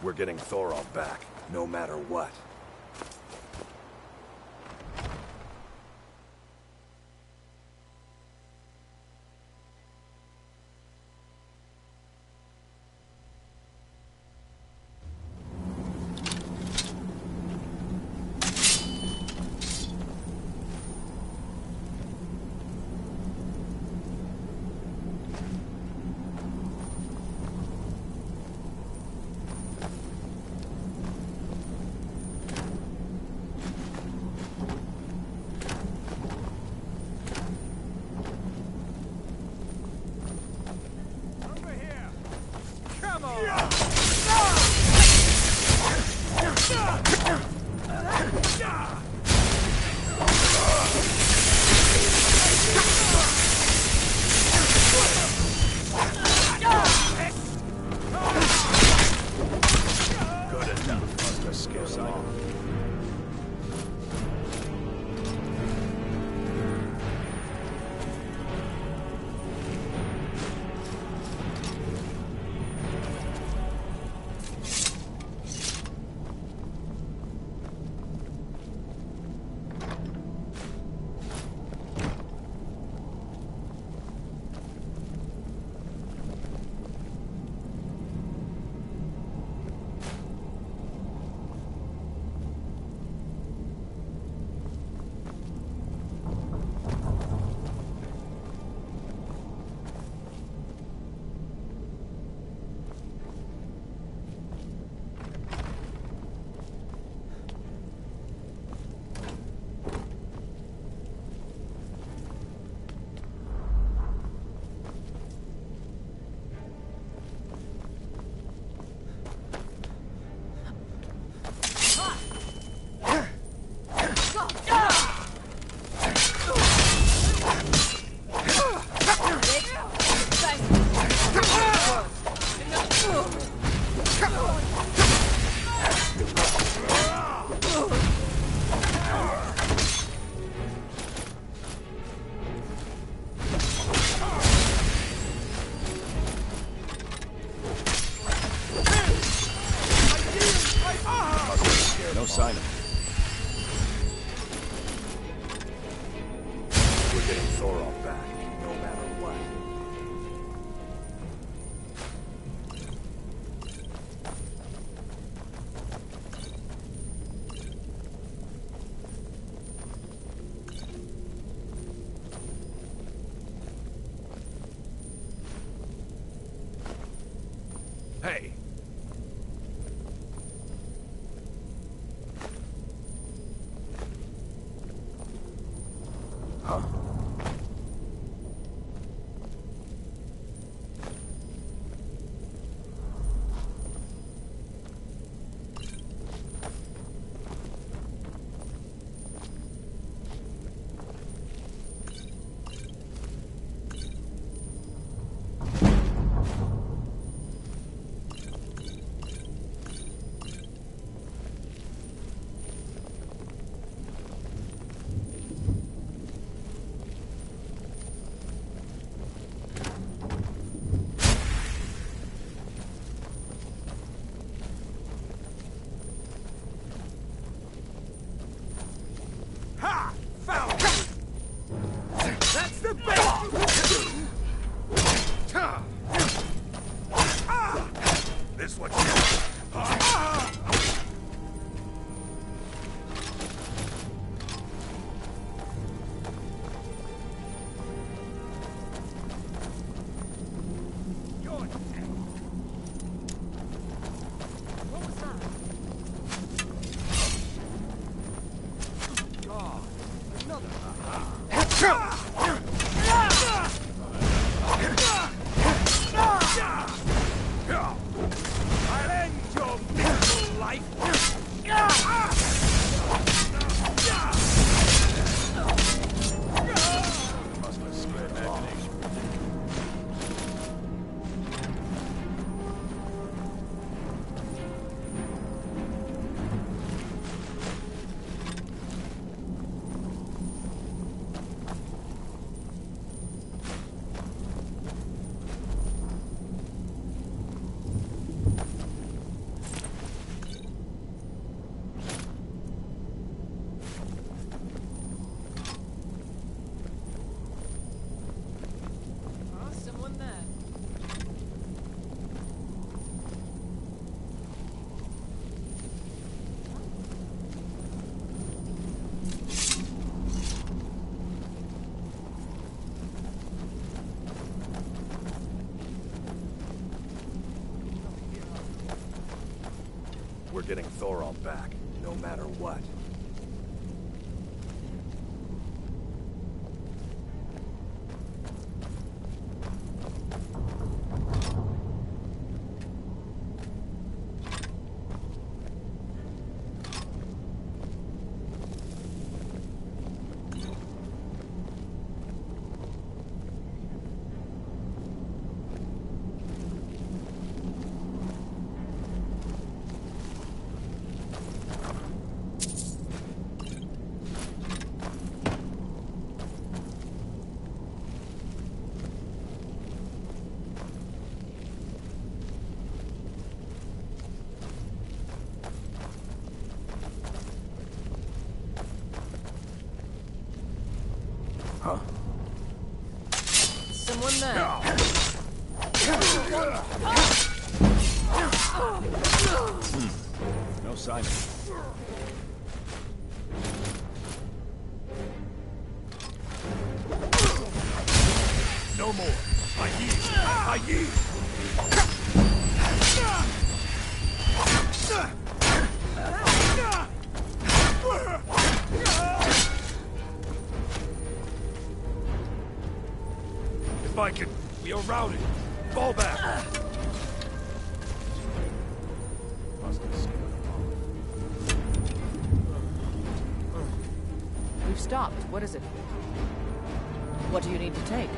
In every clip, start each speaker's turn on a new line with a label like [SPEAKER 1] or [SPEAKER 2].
[SPEAKER 1] We're getting Thorolf back, no matter what. Hey! Huh? getting Thorald back, no matter what.
[SPEAKER 2] Someone there.
[SPEAKER 1] No sign. No more. I yield. I yield. If I can, we are routed. Fall back.
[SPEAKER 2] We've stopped. What is it? What do you need to take?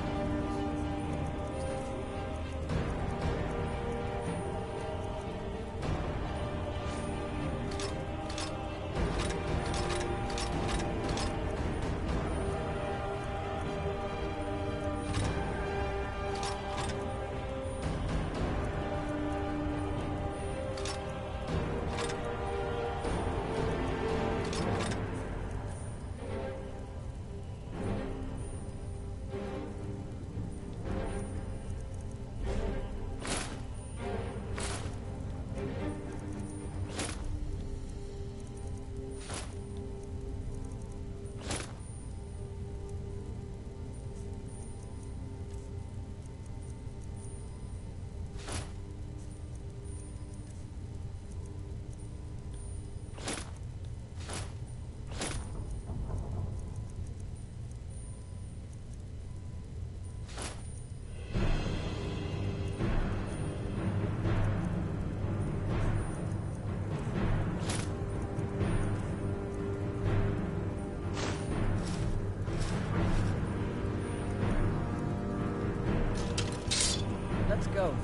[SPEAKER 2] Let's go.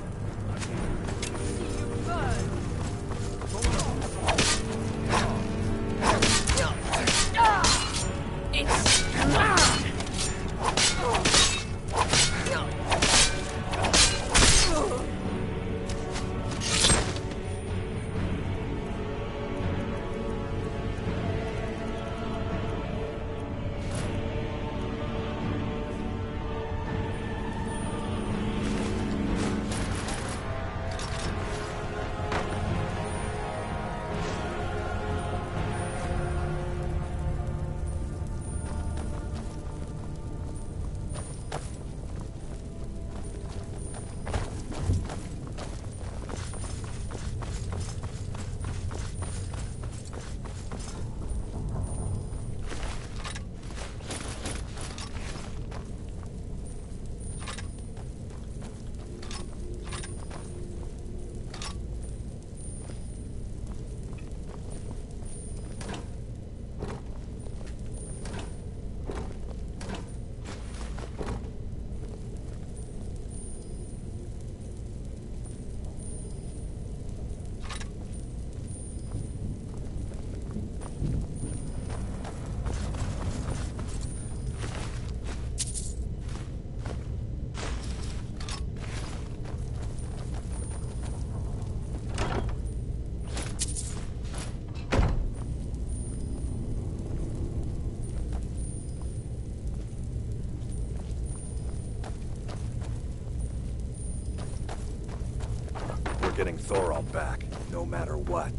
[SPEAKER 1] Getting Thorald back, no matter what.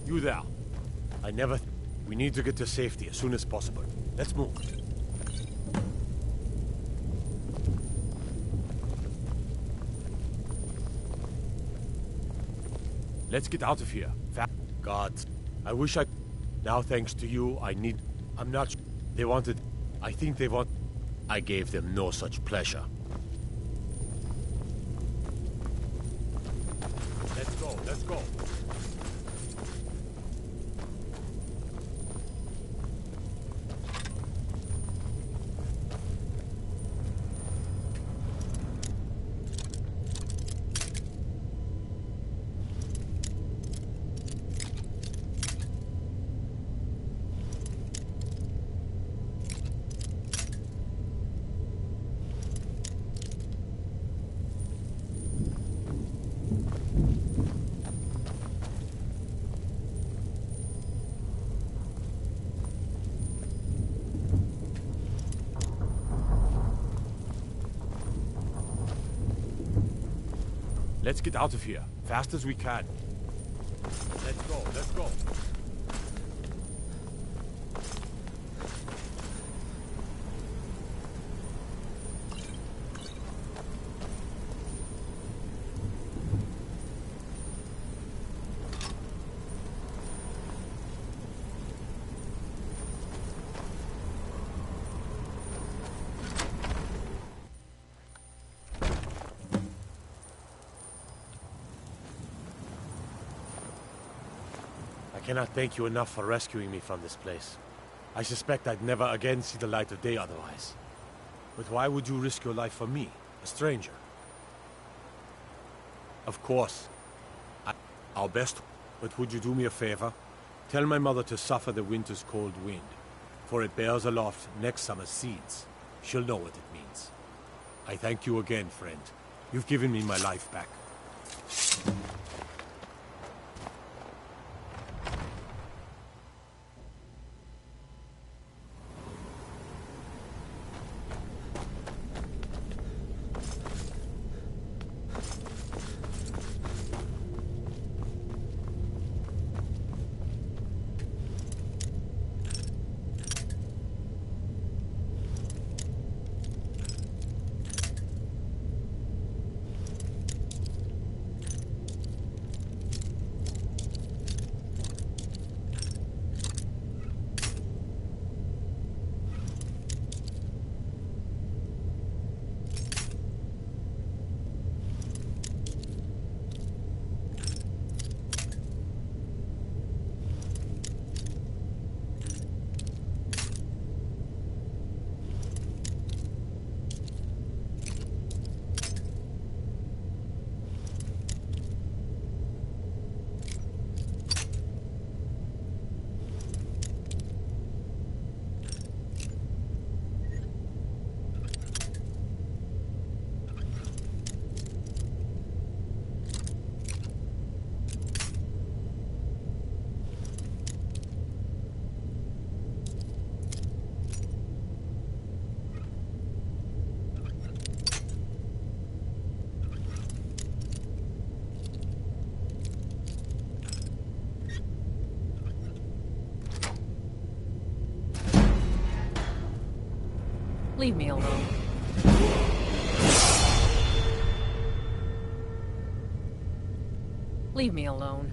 [SPEAKER 3] You there. We need to get to safety as soon as possible. Let's move. Let's get out of here. God, I wish I... Now, thanks to you, I need... I'm not... They wanted... I think they want... I gave them no such pleasure. Let's go, let's go. Let's get out of here, fast as we can. Let's go, let's go. I cannot thank you enough for rescuing me from this place. I suspect I'd never again see the light of day otherwise. But why would you risk your life for me, a stranger? Of course. Our best. But would you do me a favor? Tell my mother to suffer the winter's cold wind, for it bears aloft next summer's seeds. She'll know what it means. I thank you again, friend. You've given me my life back.
[SPEAKER 2] Leave me alone. Leave me alone.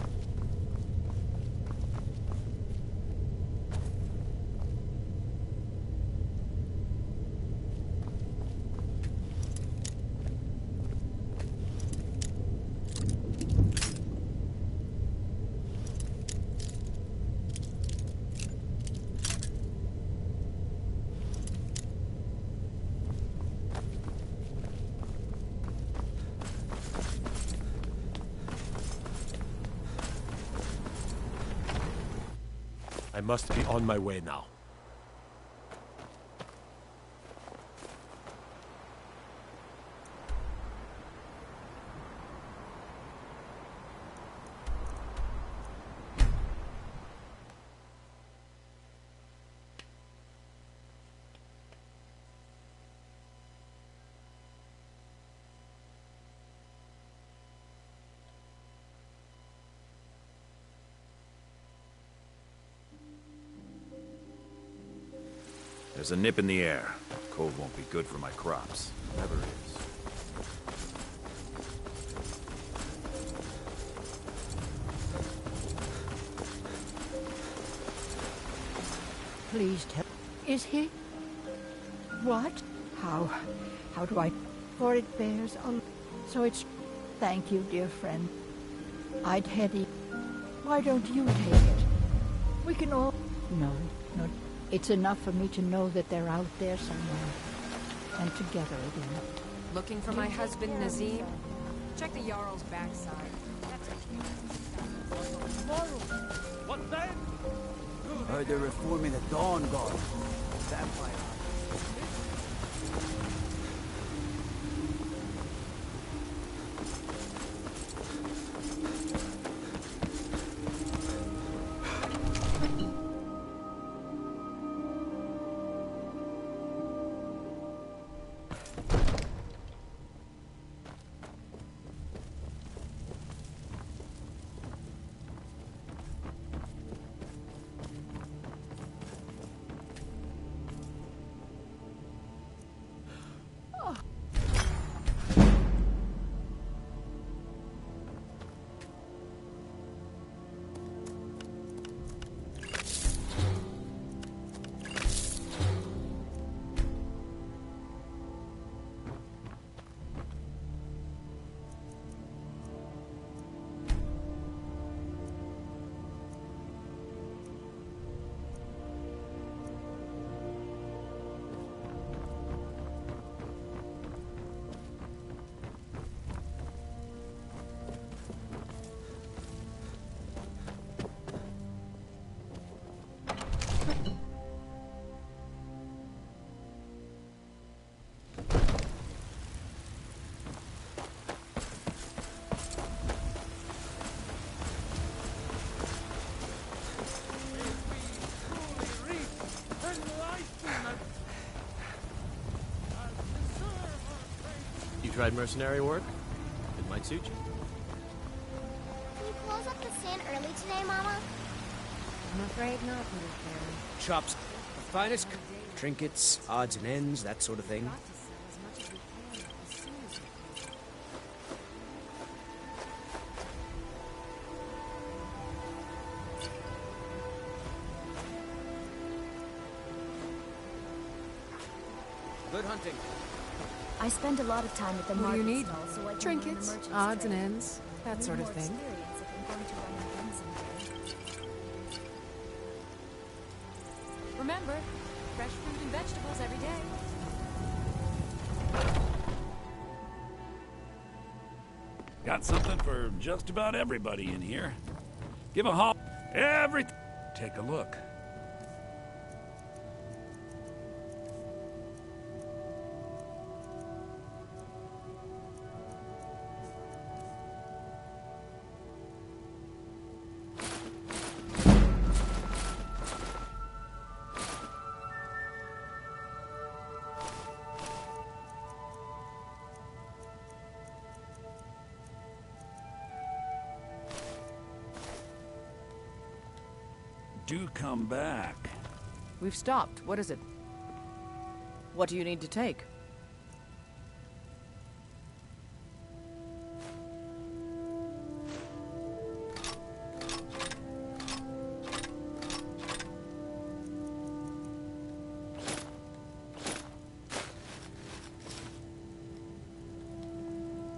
[SPEAKER 3] I must be on my way now.
[SPEAKER 1] There's a nip in the air. Cold won't be good for my crops. Never is.
[SPEAKER 4] Please tell. Is he? What? How? How do I? For it bears a. So it's. Thank you, dear friend. I'd head it. Why don't you take it? We can all. No, no. It's enough for me to know that they're out there somewhere. And together again.
[SPEAKER 2] Looking for my husband, Nazim? Check the Jarl's backside.
[SPEAKER 5] What's that?
[SPEAKER 6] Heard they're reforming the Dawn Guard. Vampire.
[SPEAKER 7] You tried mercenary work? It might suit you.
[SPEAKER 8] Can you close up the stand early today, Mama?
[SPEAKER 2] I'm afraid not, little fairy.
[SPEAKER 5] Chops. The finest trinkets, odds and ends, that sort of thing.
[SPEAKER 2] Got to sell as much as we can as soon as we can.
[SPEAKER 5] Good hunting.
[SPEAKER 9] I spend a lot of time at the
[SPEAKER 2] What do you
[SPEAKER 9] market
[SPEAKER 2] need?
[SPEAKER 9] stall, so I can
[SPEAKER 2] Trinkets,
[SPEAKER 9] learn the merchant's
[SPEAKER 2] odds and
[SPEAKER 9] trade.
[SPEAKER 2] ends, that sort of
[SPEAKER 9] Need more
[SPEAKER 2] thing.
[SPEAKER 9] experience if I'm going to run an inn someday.
[SPEAKER 2] Remember, fresh fruit and vegetables every day.
[SPEAKER 10] Got something for just about everybody in here. Give a hop. Everything. Take a look. Do come back.
[SPEAKER 2] We've stopped. What is it? What do you need to take?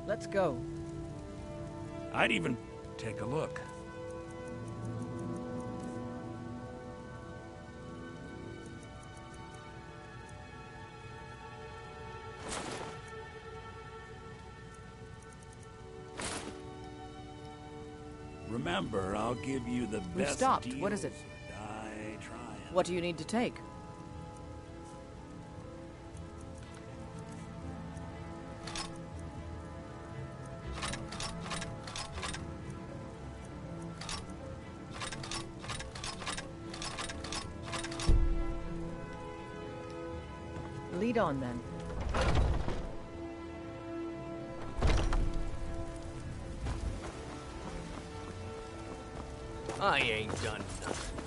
[SPEAKER 2] Let's go.
[SPEAKER 10] I'd even take a look. Remember, I'll give you the
[SPEAKER 2] We've
[SPEAKER 10] best
[SPEAKER 2] stopped.
[SPEAKER 10] deals.
[SPEAKER 2] What is it?
[SPEAKER 10] Die trying.
[SPEAKER 2] What do you need to take? Lead on, then.
[SPEAKER 5] I ain't done nothing.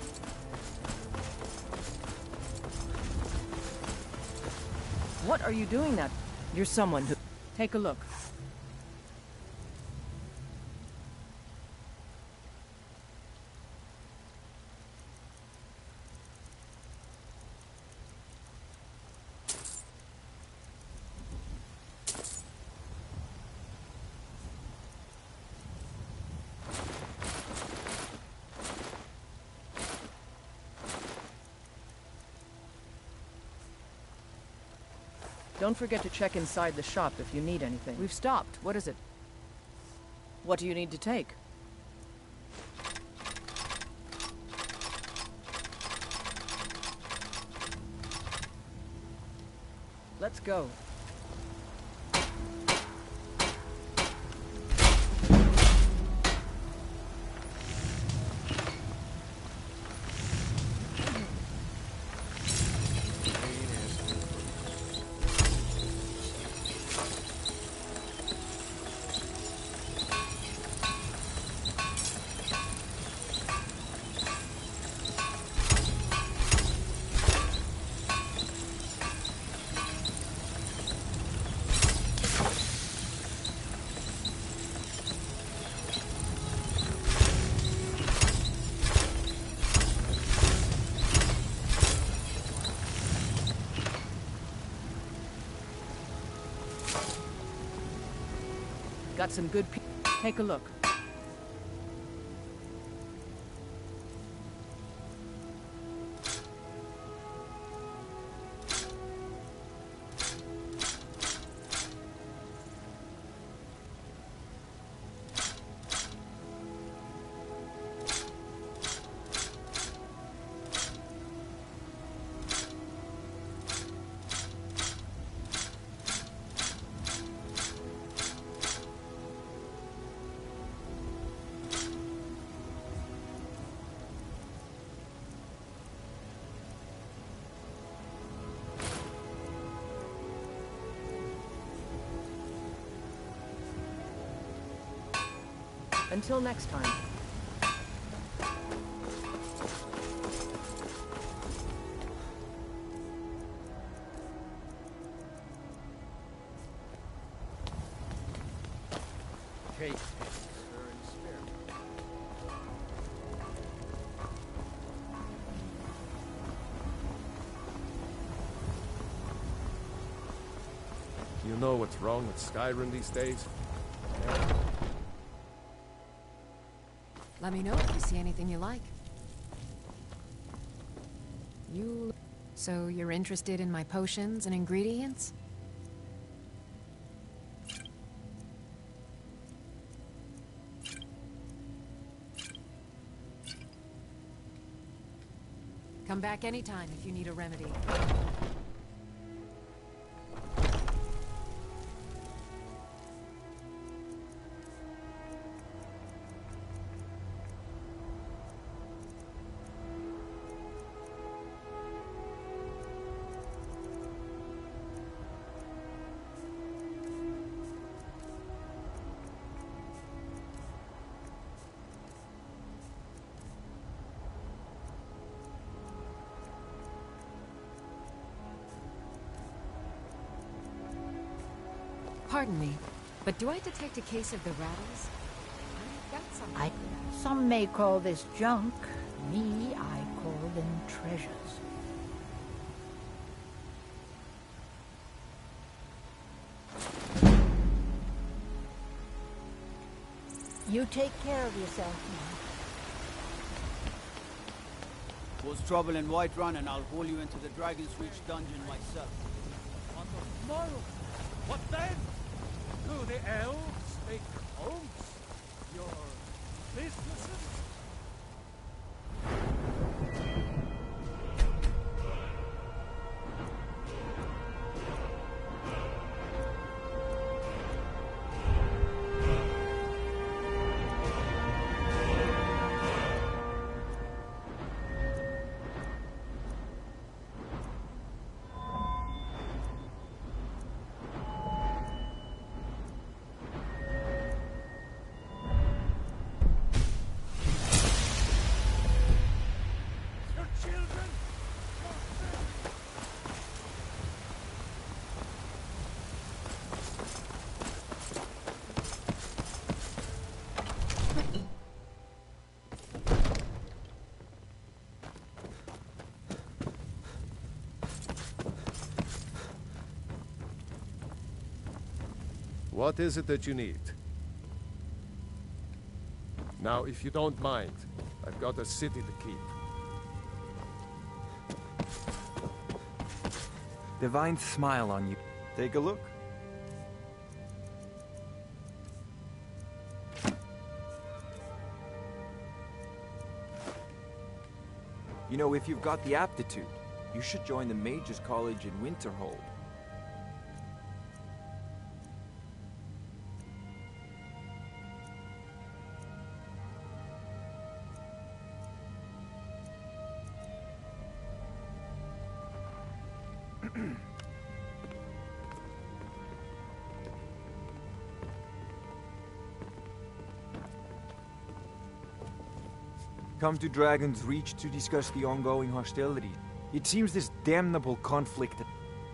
[SPEAKER 2] What are you doing that? You're someone who... Take a look. Don't forget to check inside the shop if you need anything. We've stopped. What is it? What do you need to take? Let's go. Got some good Take a look. Until next time.
[SPEAKER 7] Hey.
[SPEAKER 11] You know what's wrong with Skyrim these days?
[SPEAKER 12] Let me know if you see anything you like. So you're interested in my potions and ingredients? Come back anytime if you need a remedy. Pardon me, but do I detect a case of the rattles? I've got some.
[SPEAKER 4] Some may call this junk. Me, I call them treasures. You take care of yourself now.
[SPEAKER 6] Cause trouble in Whiterun and I'll haul you into the Dragon's Reach dungeon myself.
[SPEAKER 3] On the morrow. What then? Do the elves make oaths? Your businesses?
[SPEAKER 11] What is it that you need? Now, if you don't mind, I've got a city to keep.
[SPEAKER 13] Divine smile on you. Take a look. You know, if you've got the aptitude, you should join the Mages College in Winterhold. Come to Dragon's Reach to discuss the ongoing hostility. It seems this damnable conflict...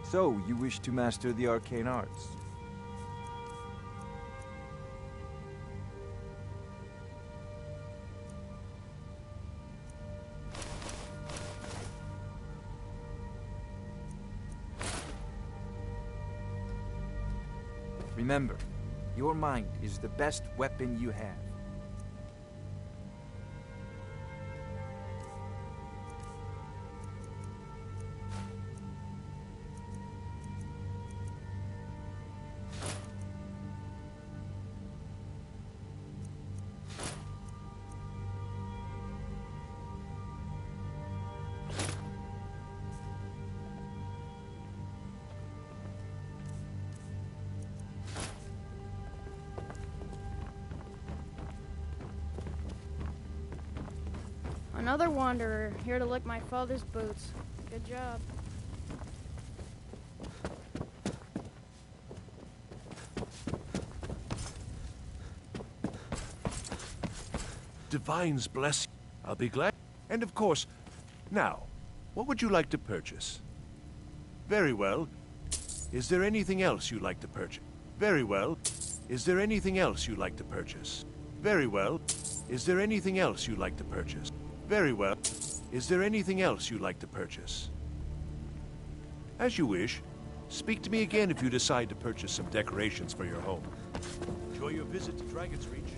[SPEAKER 13] So, you wish to master the arcane arts? Remember, your mind is the best weapon you have.
[SPEAKER 14] Another wanderer, here to lick my father's boots. Good job.
[SPEAKER 15] Divines bless you. I'll be glad. And of course, now, what would you like to purchase? Very well. Is there anything else you'd like to purchase? Very well. Is there anything else you'd like to purchase? Very well. Is there anything else you'd like to purchase? Very well. Is there anything else you'd like to purchase? As you wish. Speak to me again if you decide to purchase some decorations for your home. Enjoy your visit to Dragon's Reach.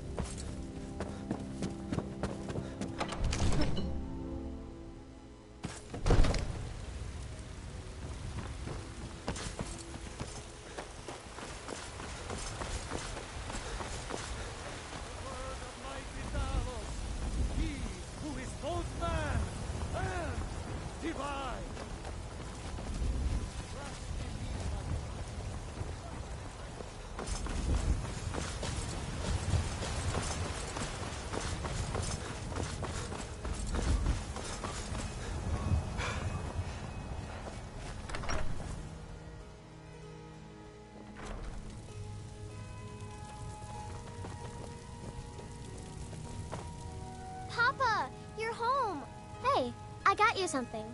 [SPEAKER 8] Papa, you're home. Hey, I got you something.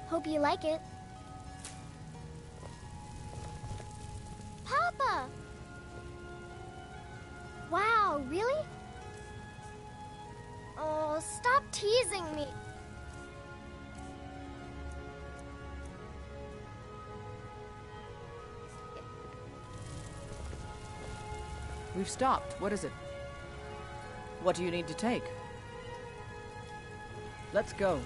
[SPEAKER 8] Hope you like it. Papa! Wow, really? Oh, stop teasing me.
[SPEAKER 2] We've stopped. What is it? What do you need to take? Let's go.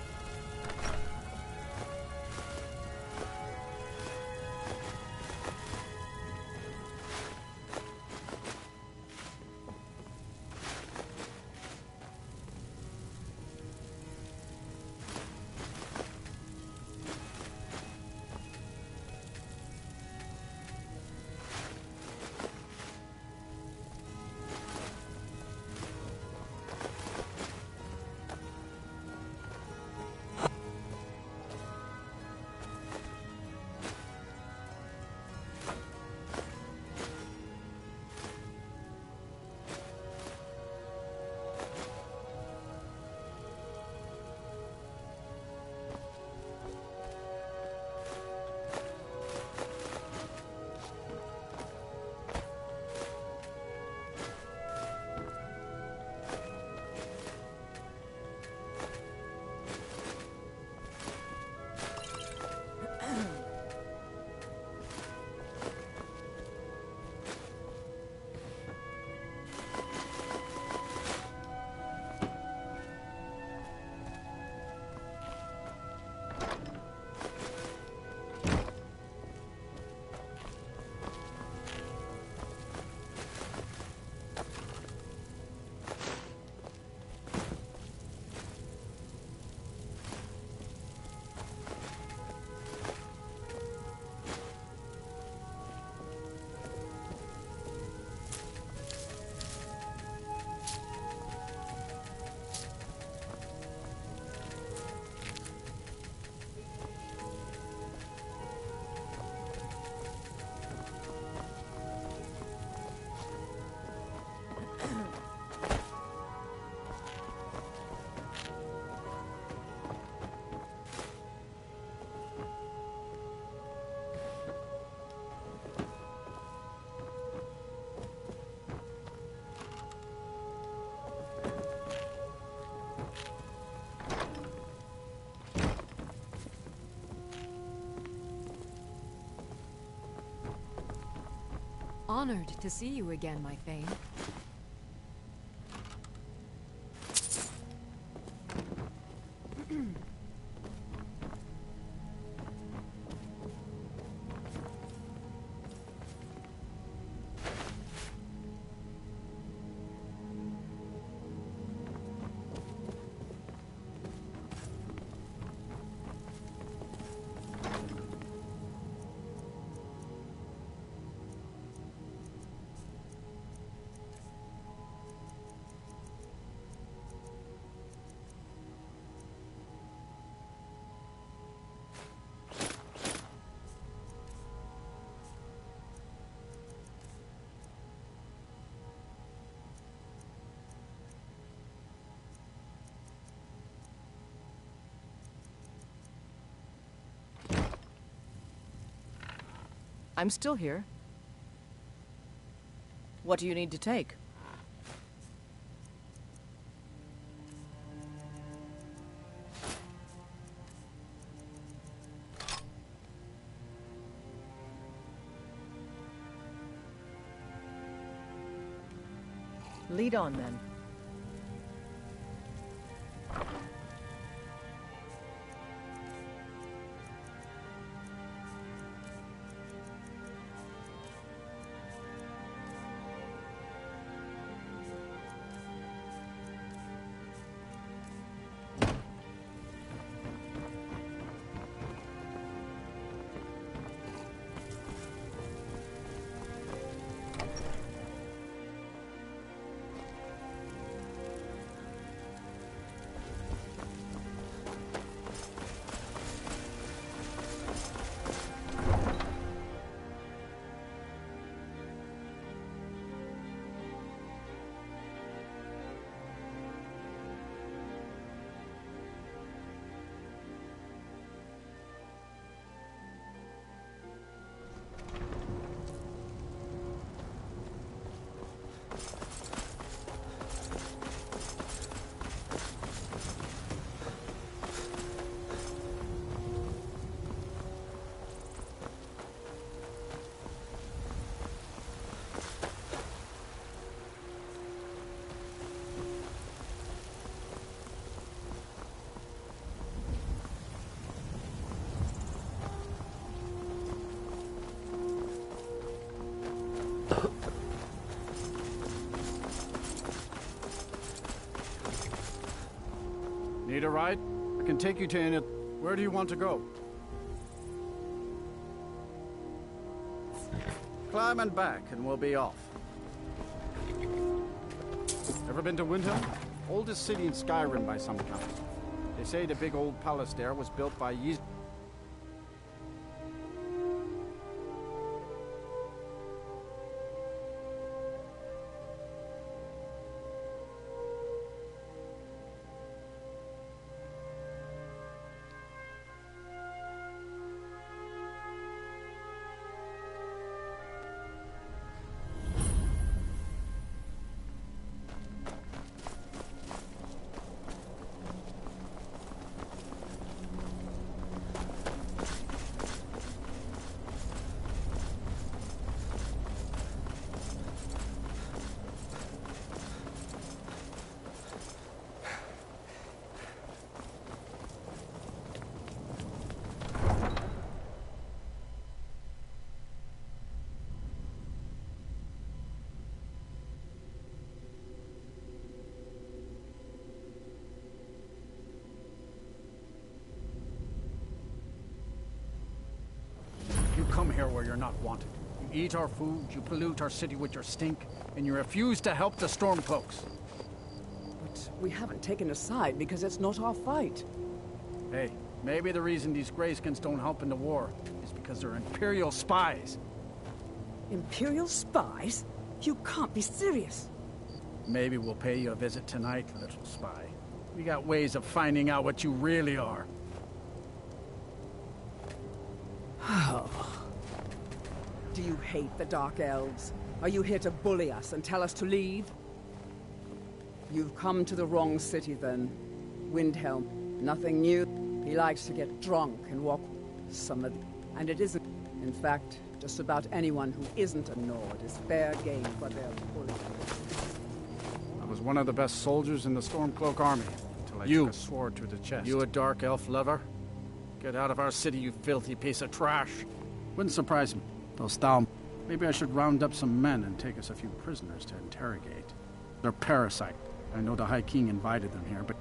[SPEAKER 12] Honored to see you again, my Thane.
[SPEAKER 2] I'm still here. What do you need to take? Lead on, then.
[SPEAKER 16] Need a ride? I can take you to any... Where do you want to go? Climb and back, and we'll be off. Ever been to Windhelm? Oldest city in Skyrim by some count. They say the big old palace there was built by Ys... You come here where you're not wanted. You eat our food, you pollute our city with your stink, and you refuse to help the Stormcloaks.
[SPEAKER 17] But we haven't taken a side because it's not our fight.
[SPEAKER 16] Hey, maybe the reason these Greyskins don't help in the war is because they're Imperial spies.
[SPEAKER 17] Imperial spies? You can't be serious.
[SPEAKER 16] Maybe we'll pay you a visit tonight, little spy. We got ways of finding out what you really are.
[SPEAKER 17] Do you hate the Dark Elves? Are you here to bully us and tell us to leave? You've come to the wrong city then. Windhelm. Nothing new. He likes to get drunk and walk some of... And it isn't... In fact, just about anyone who isn't a Nord is fair game for their bully.
[SPEAKER 16] I was one of the best soldiers in the Stormcloak army until I took a sword to the chest. You a dark elf lover? Get out of our city, you filthy piece of trash. Wouldn't surprise me. Those Thaum. Maybe I should round up some men and take us a few prisoners to interrogate. They're parasite. I know the High King invited them here, but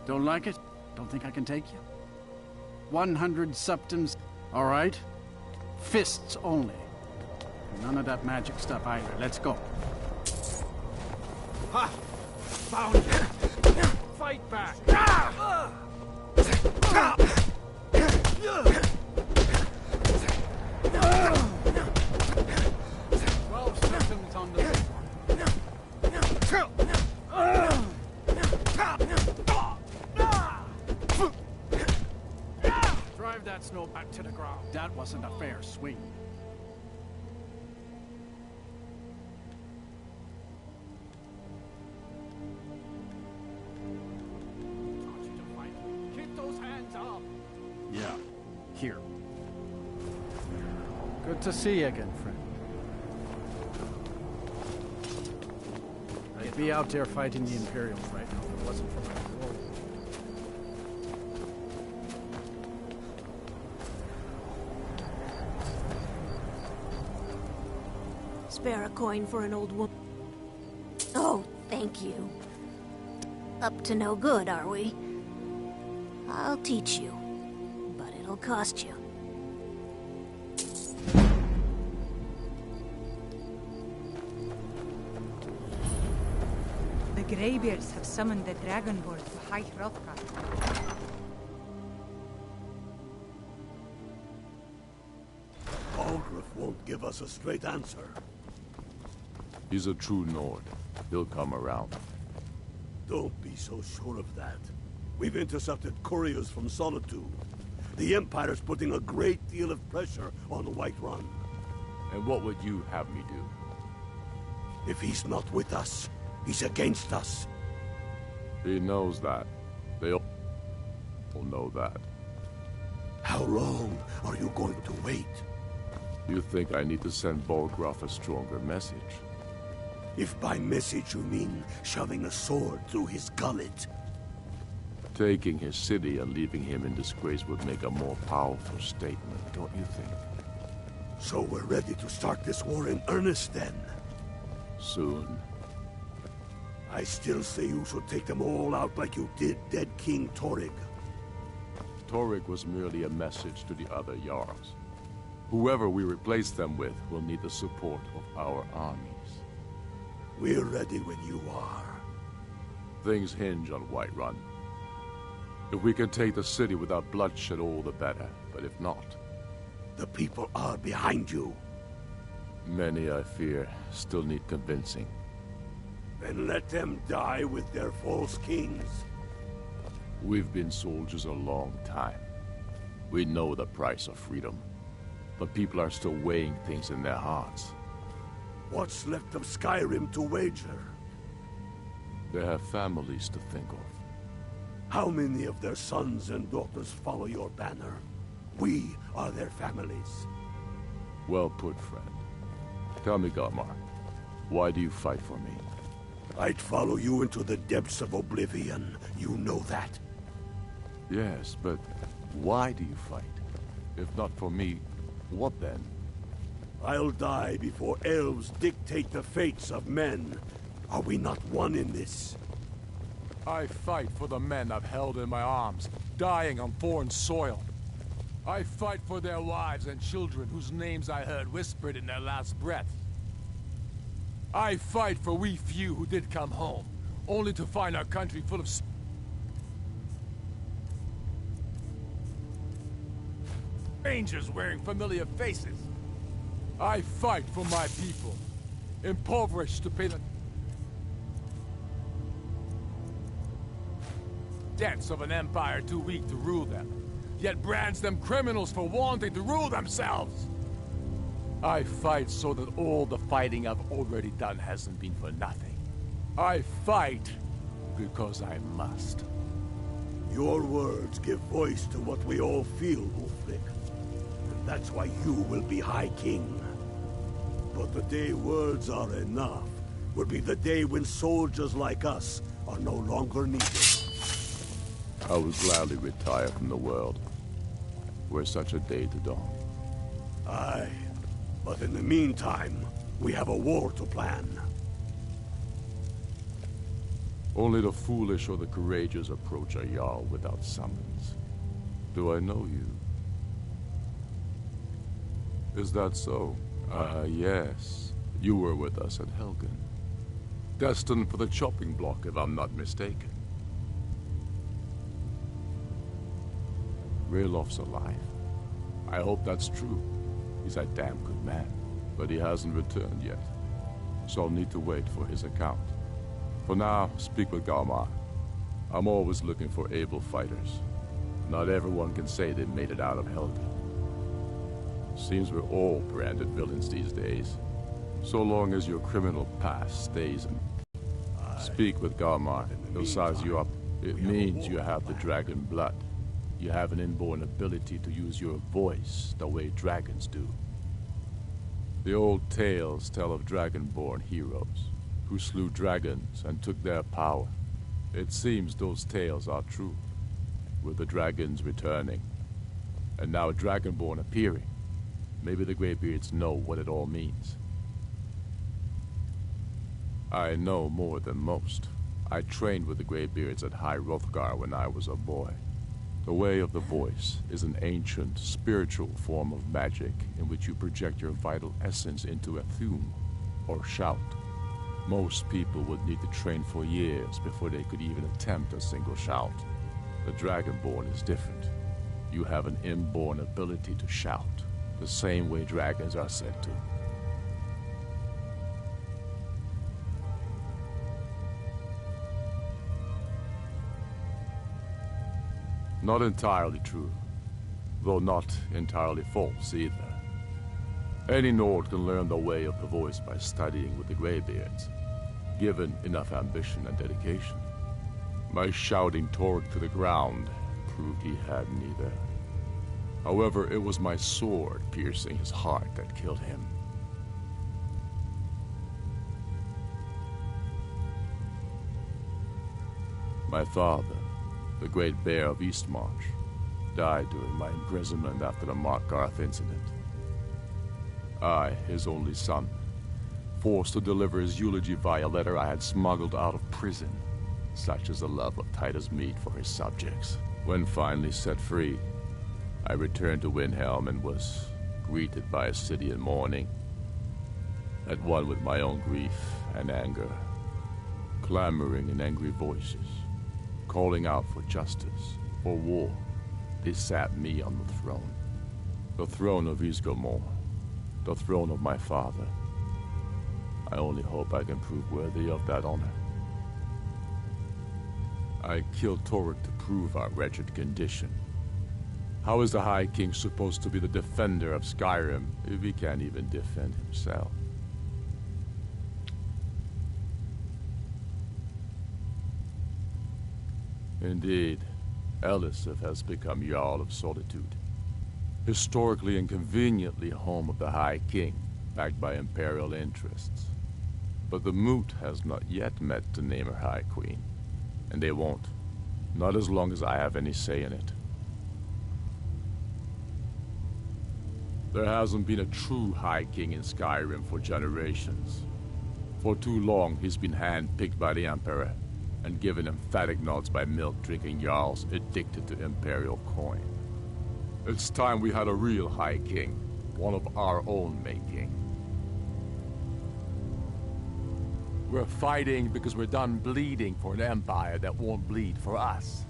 [SPEAKER 16] don't like it? Don't think I can take you? 100 septims, all right? Fists only. None of that magic stuff either. Let's go. Ha! Found you! Fight back! 12 septims on the big one. Drive that snow back to the ground. That wasn't a fair swing. Keep those hands up. Yeah, here. Good to see you again, friend. I'd be out there fighting the Imperials right now if it wasn't for my role.
[SPEAKER 18] Spare a coin for an old woman. Oh, thank you. Up to no good, are we? I'll teach you, but it'll cost you.
[SPEAKER 19] The Greybeards have summoned the Dragonborn to High Hrothgar.
[SPEAKER 20] Aldrich won't give us a straight answer.
[SPEAKER 15] He's a true Nord. He'll come around.
[SPEAKER 20] Don't be so sure of that. We've intercepted couriers from Solitude. The Empire's putting a great deal of pressure on the White Run.
[SPEAKER 15] And what would you have me do?
[SPEAKER 20] If he's not with us, he's against us.
[SPEAKER 15] He knows that. They all know that.
[SPEAKER 20] How long are you going to wait?
[SPEAKER 15] You think I need to send Bolgraf a stronger message?
[SPEAKER 20] If by message you mean shoving a sword through his gullet.
[SPEAKER 15] Taking his city and leaving him in disgrace would make a more powerful statement, don't you think?
[SPEAKER 20] So we're ready to start this war in earnest then?
[SPEAKER 15] Soon.
[SPEAKER 20] I still say you should take them all out like you did dead King Torrig.
[SPEAKER 15] Torrig was merely a message to the other Jarls. Whoever we replace them with will need the support of our armies.
[SPEAKER 20] We're ready when you are.
[SPEAKER 15] Things hinge on Whiterun. If we can take the city without bloodshed, all the better. But if not...
[SPEAKER 20] The people are behind you.
[SPEAKER 15] Many, I fear, still need convincing.
[SPEAKER 20] Then let them die with their false kings.
[SPEAKER 15] We've been soldiers a long time. We know the price of freedom. But people are still weighing things in their hearts.
[SPEAKER 20] What's left of Skyrim to wager?
[SPEAKER 15] They have families to think of.
[SPEAKER 20] How many of their sons and daughters follow your banner? We are their families.
[SPEAKER 15] Well put, friend. Tell me, Garmar, why do you fight for me?
[SPEAKER 20] I'd follow you into the depths of oblivion. You know that.
[SPEAKER 15] Yes, but why do you fight? If not for me, what then?
[SPEAKER 20] I'll die before elves dictate the fates of men. Are we not one in this?
[SPEAKER 11] I fight for the men I've held in my arms, dying on foreign soil. I fight for their wives and children whose names I heard whispered in their last breath. I fight for we few who did come home, only to find our country full of strangers wearing familiar faces. I fight for my people, impoverished to pay the debts of an empire too weak to rule them, yet brands them criminals for wanting to rule themselves. I fight so that all the fighting I've already done hasn't been for nothing. I fight because I must.
[SPEAKER 20] Your words give voice to what we all feel, Ulfric. And That's why you will be High King. But the day words are enough will be the day when soldiers like us are no longer needed.
[SPEAKER 11] I would gladly retire from the world, were such a day to dawn.
[SPEAKER 20] Aye, but in the meantime, we have a war to plan.
[SPEAKER 11] Only the foolish or the courageous approach a Jarl without summons. Do I know you? Is that so? Yes. You were with us at Helgen. Destined for the chopping block, if I'm not mistaken. Raylof's alive. I hope that's true. He's a damn good man, but he hasn't returned yet. So I'll need to wait for his account. For now, speak with Galmar. I'm always looking for able fighters. Not everyone can say they made it out of Helgen. Seems we're all branded villains these days. So long as your criminal past stays in. Speak with Galmar. He'll size you up. It means you have the dragon blood. You have an inborn ability to use your voice the way dragons do. The old tales tell of dragonborn heroes who slew dragons and took their power. It seems those tales are true, with the dragons returning, and now a dragonborn appearing. Maybe the Greybeards know what it all means. I know more than most. I trained with the Greybeards at High Hrothgar when I was a boy. The Way of the Voice is an ancient, spiritual form of magic in which you project your vital essence into a thum, or shout. Most people would need to train for years before they could even attempt a single shout. The Dragonborn is different. You have an inborn ability to shout, the same way dragons are said to. Not entirely true, though not entirely false either. Any Nord can learn the Way of the Voice by studying with the Greybeards, given enough ambition and dedication. My shouting Torg to the ground proved he had neither. However, it was my sword piercing his heart that killed him. My father, the Great Bear of Eastmarch, died during my imprisonment after the Markarth incident. I, his only son, forced to deliver his eulogy via letter I had smuggled out of prison, such is the love of Titus meat for his subjects. When finally set free, I returned to Windhelm and was greeted by a city in mourning, at one with my own grief and anger, clamoring in angry voices, calling out for justice, for war. They sat me on the throne of Ysgramor, the throne of my father. I only hope I can prove worthy of that honor. I killed Toruk to prove our wretched condition. How is the High King supposed to be the defender of Skyrim if he can't even defend himself? Indeed, Elisif has become Jarl of Solitude, historically and conveniently home of the High King, backed by Imperial interests. But the Moot has not yet met to name her High Queen, and they won't, not as long as I have any say in it. There hasn't been a true High King in Skyrim for generations. For too long, he's been hand-picked by the Emperor, and given emphatic nods by milk-drinking Jarls addicted to Imperial coin. It's time we had a real High King, one of our own making. We're fighting because we're done bleeding for an empire that won't bleed for us.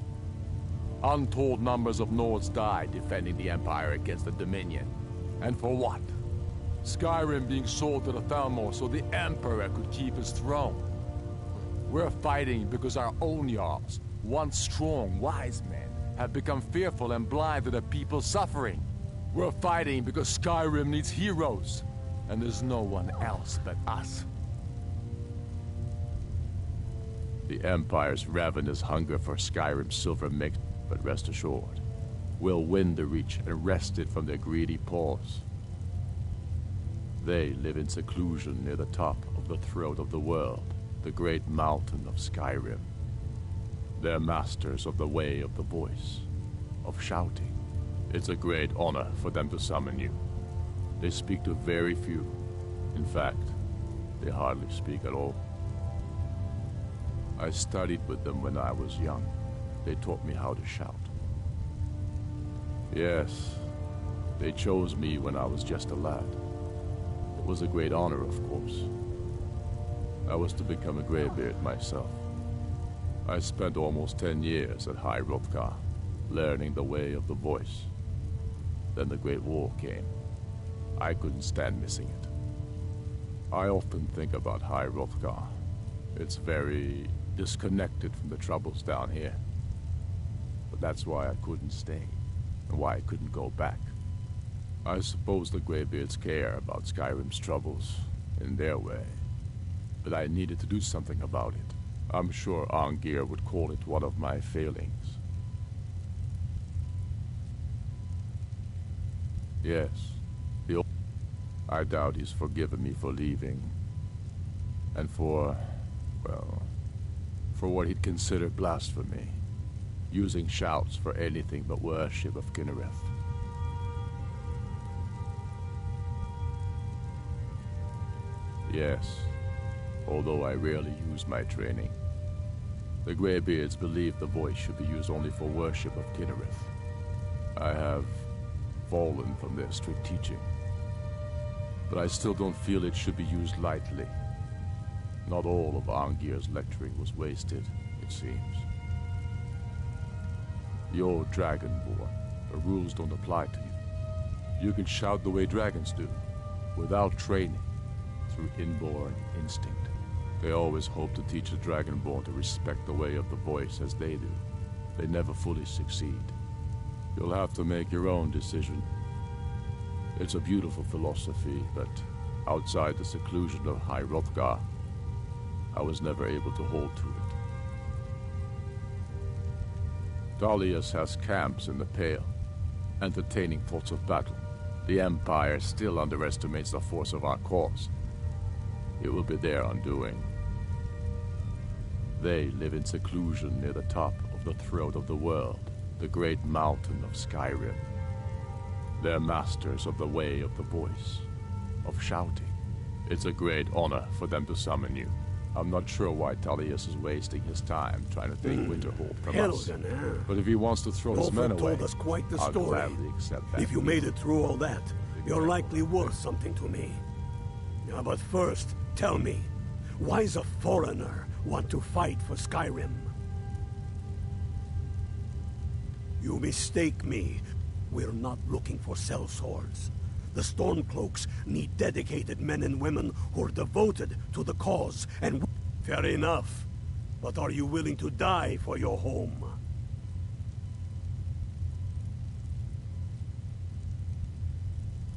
[SPEAKER 11] Untold numbers of Nords died defending the Empire against the Dominion. And for what? Skyrim being sold to the Thalmor so the Emperor could keep his throne. We're fighting because our own Jarls, once strong, wise men, have become fearful and blind to the people's suffering. We're fighting because Skyrim needs heroes, and there's no one else but us. The Empire's ravenous hunger for Skyrim's silver mix, but rest assured, will win the Reach and wrest it from their greedy paws. They live in seclusion near the top of the throat of the world, the great mountain of Skyrim. They're masters of the way of the voice, of shouting. It's a great honor for them to summon you. They speak to very few. In fact, they hardly speak at all. I studied with them when I was young. They taught me how to shout. Yes, they chose me when I was just a lad. It was a great honor, of course. I was to become a graybeard myself. I spent almost 10 years at High Hrothgar, learning the way of the voice. Then the Great War came. I couldn't stand missing it. I often think about High Hrothgar. It's very disconnected from the troubles down here. But that's why I couldn't stay, and why I couldn't go back. I suppose the Greybeards care about Skyrim's troubles, in their way. But I needed to do something about it. I'm sure Arngir would call it one of my failings. Yes, I doubt he's forgiven me for leaving. And for, well, for what he'd consider blasphemy. Using shouts for anything but worship of Kinnereth. Yes, although I rarely use my training. The Greybeards believe the voice should be used only for worship of Kinnereth. I have fallen from their strict teaching. But I still don't feel it should be used lightly. Not all of Arngir's lecturing was wasted, it seems. You're Dragonborn. The rules don't apply to you. You can shout the way dragons do, without training, through inborn instinct. They always hope to teach the Dragonborn to respect the way of the voice as they do. They never fully succeed. You'll have to make your own decision. It's a beautiful philosophy, but outside the seclusion of High Hrothgar, I was never able to hold to it. Dalius has camps in the Pale, entertaining thoughts of battle. The Empire still underestimates the force of our cause. It will be their undoing. They live in seclusion near the top of the throat of the world, the great mountain of Skyrim. They're masters of the way of the voice, of shouting. It's a great honor for them to summon you. I'm not sure why Dalius is wasting his time trying to take Winterhold from us. But if he wants to throw his men away,
[SPEAKER 20] told us quite the
[SPEAKER 11] I'll
[SPEAKER 20] story.
[SPEAKER 11] gladly accept that.
[SPEAKER 20] If you made it through all that, you're likely worth something to me. But first, tell me, why does a foreigner want to fight for Skyrim? You mistake me. We're not looking for sellswords. The Stormcloaks need dedicated men and women who are devoted to the cause, and fair enough. But are you willing to die for your home?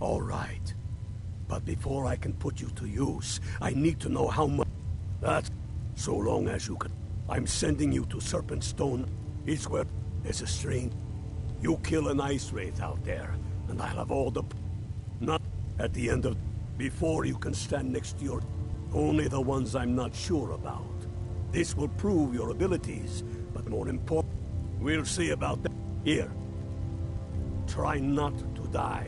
[SPEAKER 20] All right. But before I can put you to use, I need to know how much. That's so long as you can. I'm sending you to Serpentstone. It's where there's a string. You kill an ice wraith out there, and I'll have all the... Not at the end of... Before you can stand next to your... Only the ones I'm not sure about. This will prove your abilities, but more important... We'll see about that. Here. Try not to die.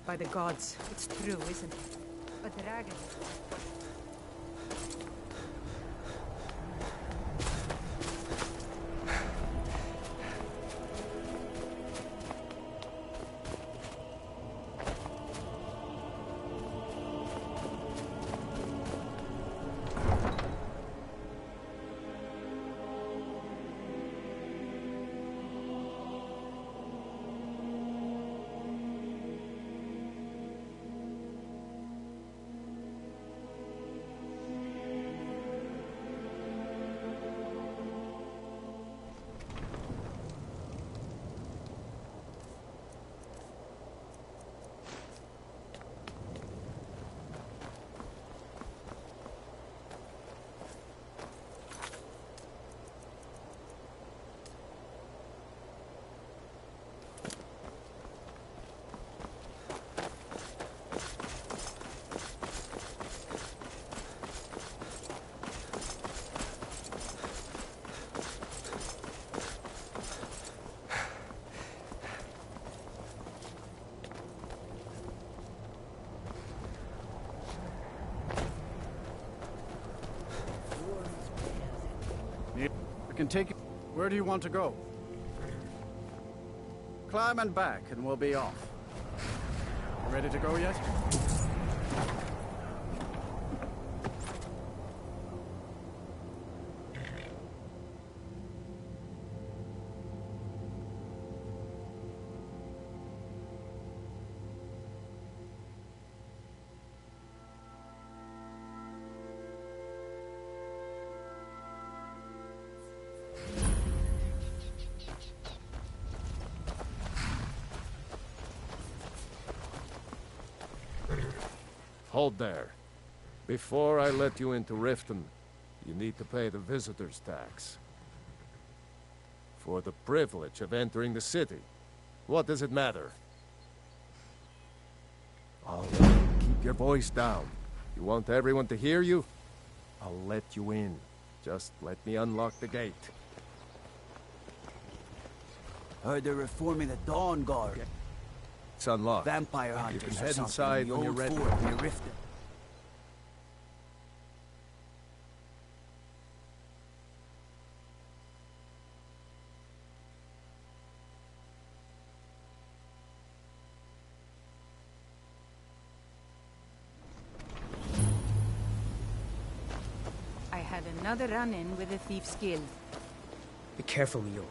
[SPEAKER 19] By the gods, it's true, isn't it? A dragon.
[SPEAKER 16] can take you. Where do you want to go? Climb and back, and we'll be off. You ready to go yet?
[SPEAKER 21] Hold there. Before I let you into Riften, you need to pay the visitor's tax. For the privilege of entering the city. What does it matter? All right, keep your voice down. You want everyone to hear you? I'll let you in. Just let me unlock the gate.
[SPEAKER 6] Heard they're reforming the Dawn Guard.
[SPEAKER 21] It's unlocked.
[SPEAKER 6] Vampire
[SPEAKER 21] You
[SPEAKER 6] hunters
[SPEAKER 21] can
[SPEAKER 6] or
[SPEAKER 21] head
[SPEAKER 6] something.
[SPEAKER 21] inside
[SPEAKER 6] The
[SPEAKER 21] when you're
[SPEAKER 6] old
[SPEAKER 21] ready.
[SPEAKER 6] fort near Riften.
[SPEAKER 19] I had another run-in with the Thieves' Guild.
[SPEAKER 5] Be careful, Mule.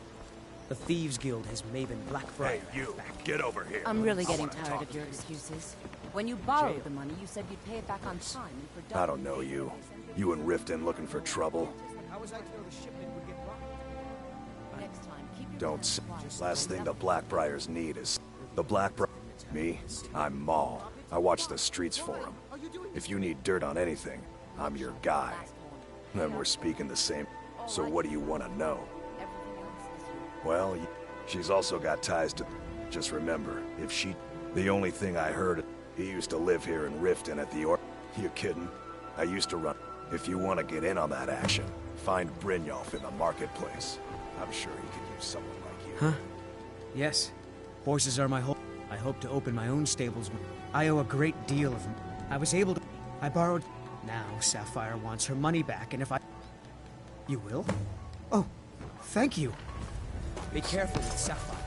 [SPEAKER 5] The Thieves Guild has Maven Blackfriar.
[SPEAKER 1] Hey, you! Get over here!
[SPEAKER 12] I'm really
[SPEAKER 1] I
[SPEAKER 12] getting
[SPEAKER 1] wanna
[SPEAKER 12] tired
[SPEAKER 1] talk
[SPEAKER 12] of your
[SPEAKER 1] to you.
[SPEAKER 12] excuses. When you borrowed the money, you said you'd pay it back on time, and for
[SPEAKER 1] I don't know you. You and Riften looking for trouble?
[SPEAKER 5] How was I to know the shipment would get robbed?
[SPEAKER 12] next time, keep your
[SPEAKER 1] Don't say. Last thing the Blackbriars need is... The Blackbriars... Me? I'm Maul. I watch the streets for them. If you need dirt on anything, I'm your guy. Then we're speaking the same... So what do you want to know? Well, she's also got ties to... Just remember, if she... The only thing I heard... He used to live here in Riften at the You kidding? I used to run... If you want to get in on that action, find Brynjolf in the marketplace. I'm sure he could use someone like you.
[SPEAKER 5] Huh? Yes. Horses are my whole... I hope to open my own stables. I owe a great deal of them. I was able to... I borrowed... Now Sapphire wants her money back, and if I... You will? Oh, thank you. Be careful with Sapphire.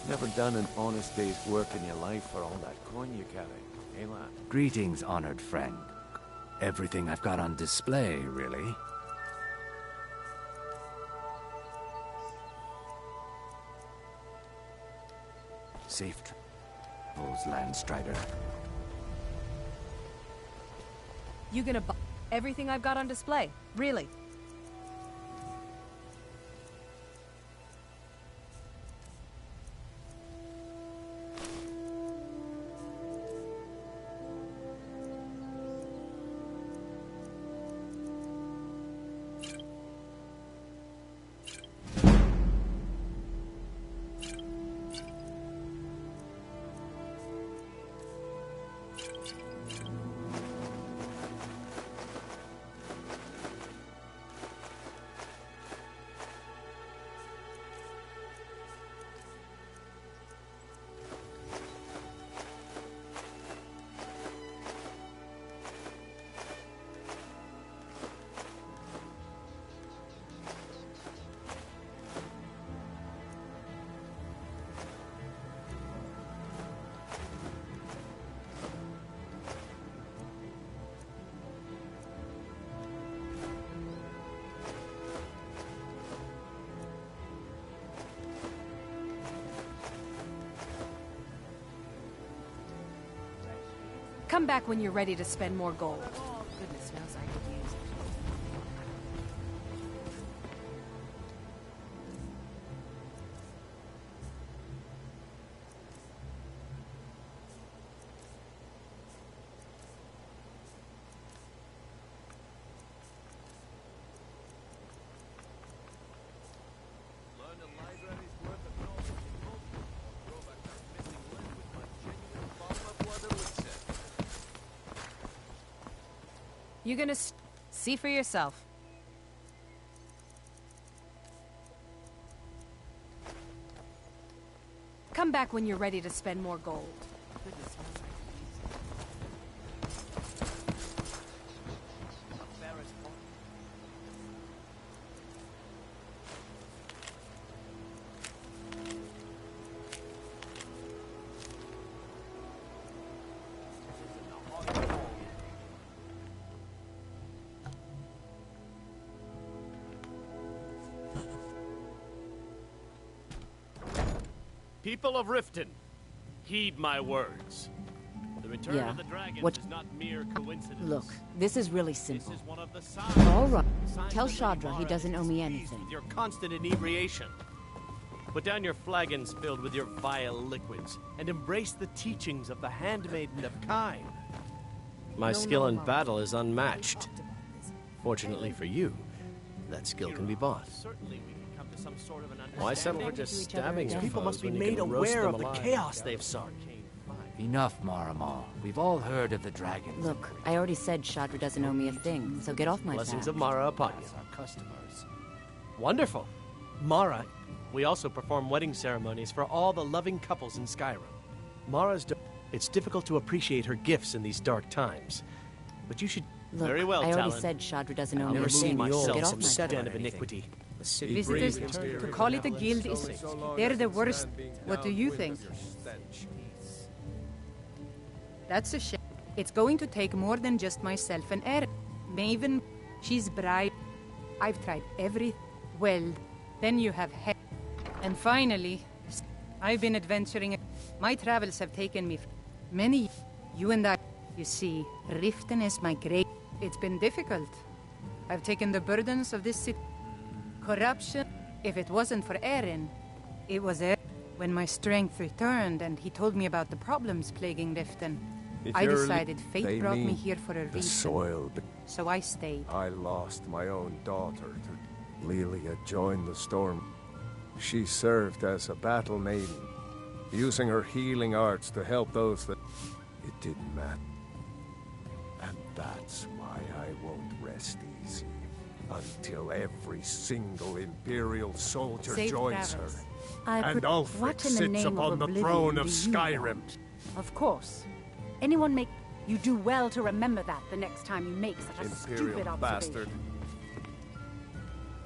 [SPEAKER 15] Never done an honest day's work in your life for all that coin you carry, eh, lad?
[SPEAKER 6] Greetings, honored friend. Everything I've got on display, really. Safe travels, Landstrider.
[SPEAKER 2] You gonna buy everything I've got on display? Really? Come back when you're ready to spend more gold. Goodness knows I could use it. You're gonna see for yourself. Come back when you're ready to spend more gold. Goodness knows I could
[SPEAKER 7] People of Riften, heed my words. The return
[SPEAKER 9] Yeah.
[SPEAKER 7] of the dragons
[SPEAKER 9] What-
[SPEAKER 7] is not mere coincidence.
[SPEAKER 9] Look, this is really simple.
[SPEAKER 7] This is one of the signs.
[SPEAKER 9] All right.
[SPEAKER 7] Signs
[SPEAKER 9] Tell
[SPEAKER 7] that
[SPEAKER 9] Shadra he
[SPEAKER 7] Mara
[SPEAKER 9] doesn't
[SPEAKER 7] is
[SPEAKER 9] owe me
[SPEAKER 7] displeased
[SPEAKER 9] anything.
[SPEAKER 7] with your constant inebriation. Put down your flagons filled with your vile liquids and embrace the teachings of the Handmaiden of Kine. My skill in battle is unmatched. Fortunately for you, that skill can be bought. Certainly we can come to some sort of an Why settle for just stabbing your
[SPEAKER 6] People
[SPEAKER 7] foes
[SPEAKER 6] must be
[SPEAKER 7] when you
[SPEAKER 6] made
[SPEAKER 7] can roast
[SPEAKER 6] aware
[SPEAKER 7] them
[SPEAKER 6] of the
[SPEAKER 7] alive?
[SPEAKER 6] chaos they've sought.
[SPEAKER 22] Enough, Maramal. We've all heard of the dragons.
[SPEAKER 9] Look, I already said Shadra doesn't owe me a thing, so get off my
[SPEAKER 7] Blessings
[SPEAKER 9] back.
[SPEAKER 7] of Mara upon you.
[SPEAKER 22] Our customers.
[SPEAKER 7] Wonderful. Mara, we also perform wedding ceremonies for all the loving couples in Skyrim. Mara's it's difficult to appreciate her gifts in these dark times. But you should...
[SPEAKER 9] Look,
[SPEAKER 7] Very well,
[SPEAKER 9] I already
[SPEAKER 7] Talon.
[SPEAKER 9] said Shadra doesn't owe
[SPEAKER 7] I'll
[SPEAKER 9] me a
[SPEAKER 7] remove
[SPEAKER 9] thing, so
[SPEAKER 7] myself
[SPEAKER 9] get off
[SPEAKER 7] from
[SPEAKER 9] my
[SPEAKER 7] this
[SPEAKER 9] back.
[SPEAKER 7] den of iniquity.
[SPEAKER 19] Visitors, to call it a guild is... They're the worst. What do you think? That's a shame. It's going to take more than just myself and Erin. Maven, she's bright. I've tried everything. Well, then you have And finally, I've been adventuring. My travels have taken me many. You and I, you see, Riften is my great. It's been difficult. I've taken the burdens of this city. Corruption. If it wasn't for Erin, it was Erin. When my strength returned and he told me about the problems plaguing Riften, I decided fate brought me here for a
[SPEAKER 21] The
[SPEAKER 19] reason.
[SPEAKER 21] soil.
[SPEAKER 19] So I stayed.
[SPEAKER 21] I lost my own daughter to Lilia joined the storm. She served as a battle maiden, using her healing arts to help those that... It didn't matter. And that's why I won't rest easy until every single Imperial soldier
[SPEAKER 19] Safe
[SPEAKER 21] joins
[SPEAKER 19] travels.
[SPEAKER 21] her.
[SPEAKER 19] I
[SPEAKER 21] And
[SPEAKER 19] put-
[SPEAKER 21] Ulfric
[SPEAKER 19] what in the
[SPEAKER 21] sits
[SPEAKER 19] name of
[SPEAKER 21] upon the
[SPEAKER 19] oblivion
[SPEAKER 21] throne
[SPEAKER 19] do
[SPEAKER 21] of
[SPEAKER 19] you
[SPEAKER 21] Skyrim.
[SPEAKER 19] want?
[SPEAKER 23] Of course. Anyone make... You do well to remember that the next time you make such a stupid
[SPEAKER 21] Imperial
[SPEAKER 23] observation.
[SPEAKER 21] bastard.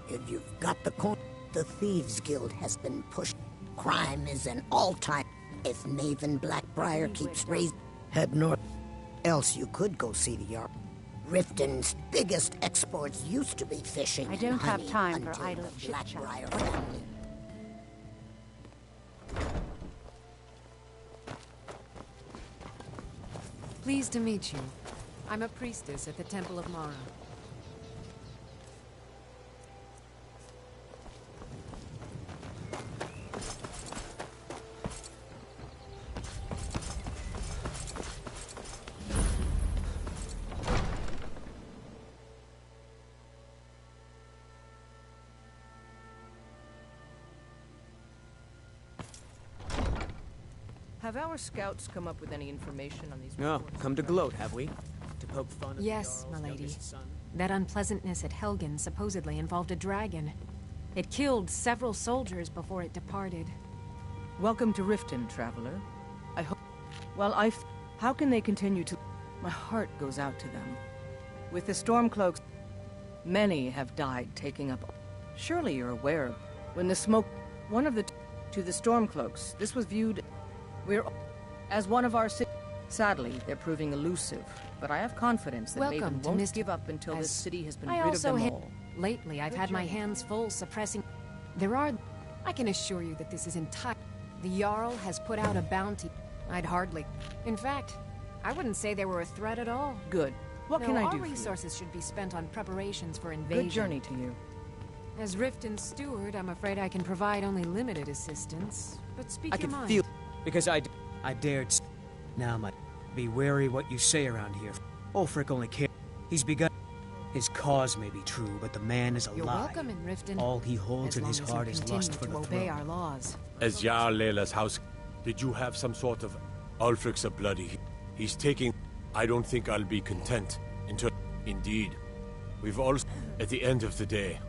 [SPEAKER 24] If you've got the coin, the Thieves Guild has been pushed. Crime is an all-time. If Maven Blackbriar keeps raising, head north. Else you could go see the yard. Riften's biggest exports used to be fishing.
[SPEAKER 23] I don't
[SPEAKER 24] and
[SPEAKER 23] have
[SPEAKER 24] honey
[SPEAKER 23] time for
[SPEAKER 24] until
[SPEAKER 23] idle
[SPEAKER 24] the
[SPEAKER 23] chit-chat.
[SPEAKER 24] Blackbriar family.
[SPEAKER 12] Pleased to meet you. I'm a priestess at the Temple of Mara.
[SPEAKER 2] Have our scouts come up with any information on these
[SPEAKER 5] No,
[SPEAKER 2] reports?
[SPEAKER 5] come to gloat, have we? To poke fun at
[SPEAKER 12] Yes,
[SPEAKER 5] the Jarl's
[SPEAKER 12] milady.
[SPEAKER 5] youngest son?
[SPEAKER 12] That unpleasantness at Helgen supposedly involved a dragon. It killed several soldiers before it departed.
[SPEAKER 2] Welcome to Riften, traveler. I hope... Well, how can they continue to... My heart goes out to them. With the Stormcloaks, many have died taking up... Surely you're aware of... When the smoke... One of the... To the Stormcloaks, this was viewed... We're... As one of our... Sadly, they're proving elusive, but I have confidence that
[SPEAKER 12] Welcome
[SPEAKER 2] Maven
[SPEAKER 12] to
[SPEAKER 2] won't
[SPEAKER 12] Mist-
[SPEAKER 2] give up until this
[SPEAKER 12] As
[SPEAKER 2] city has been
[SPEAKER 12] I
[SPEAKER 2] rid of
[SPEAKER 12] also
[SPEAKER 2] them
[SPEAKER 12] hit-
[SPEAKER 2] all.
[SPEAKER 12] Lately, I've
[SPEAKER 2] Good
[SPEAKER 12] had my
[SPEAKER 2] journey.
[SPEAKER 12] hands full suppressing... There are... I can assure you that this is entire... The Jarl has put out a bounty. I'd hardly... In fact, I wouldn't say they were a threat at all.
[SPEAKER 2] Good. What
[SPEAKER 12] No,
[SPEAKER 2] can I
[SPEAKER 12] our
[SPEAKER 2] do for you?
[SPEAKER 12] resources should be spent on preparations for invasion.
[SPEAKER 2] Good journey to you.
[SPEAKER 12] As Riften's steward, I'm afraid I can provide only limited assistance. But speak
[SPEAKER 5] I
[SPEAKER 12] your
[SPEAKER 5] can
[SPEAKER 12] mind.
[SPEAKER 5] feel... Because I dared... Now, my... Be wary what you say around here. Ulfric only cares. He's begun... His cause may be true, but the man is alive.
[SPEAKER 12] You're welcome in Riften.
[SPEAKER 5] All he holds
[SPEAKER 12] as
[SPEAKER 5] in his
[SPEAKER 12] long as
[SPEAKER 5] heart
[SPEAKER 12] you
[SPEAKER 5] is
[SPEAKER 12] continue
[SPEAKER 5] lust for
[SPEAKER 12] to
[SPEAKER 5] the
[SPEAKER 12] obey
[SPEAKER 5] throne.
[SPEAKER 12] our laws.
[SPEAKER 3] As Jarl Leila's house, did you have some sort of... Ulfric's a bloody... He's taking... I don't think I'll be content until... Indeed. We've all... At the end of the day...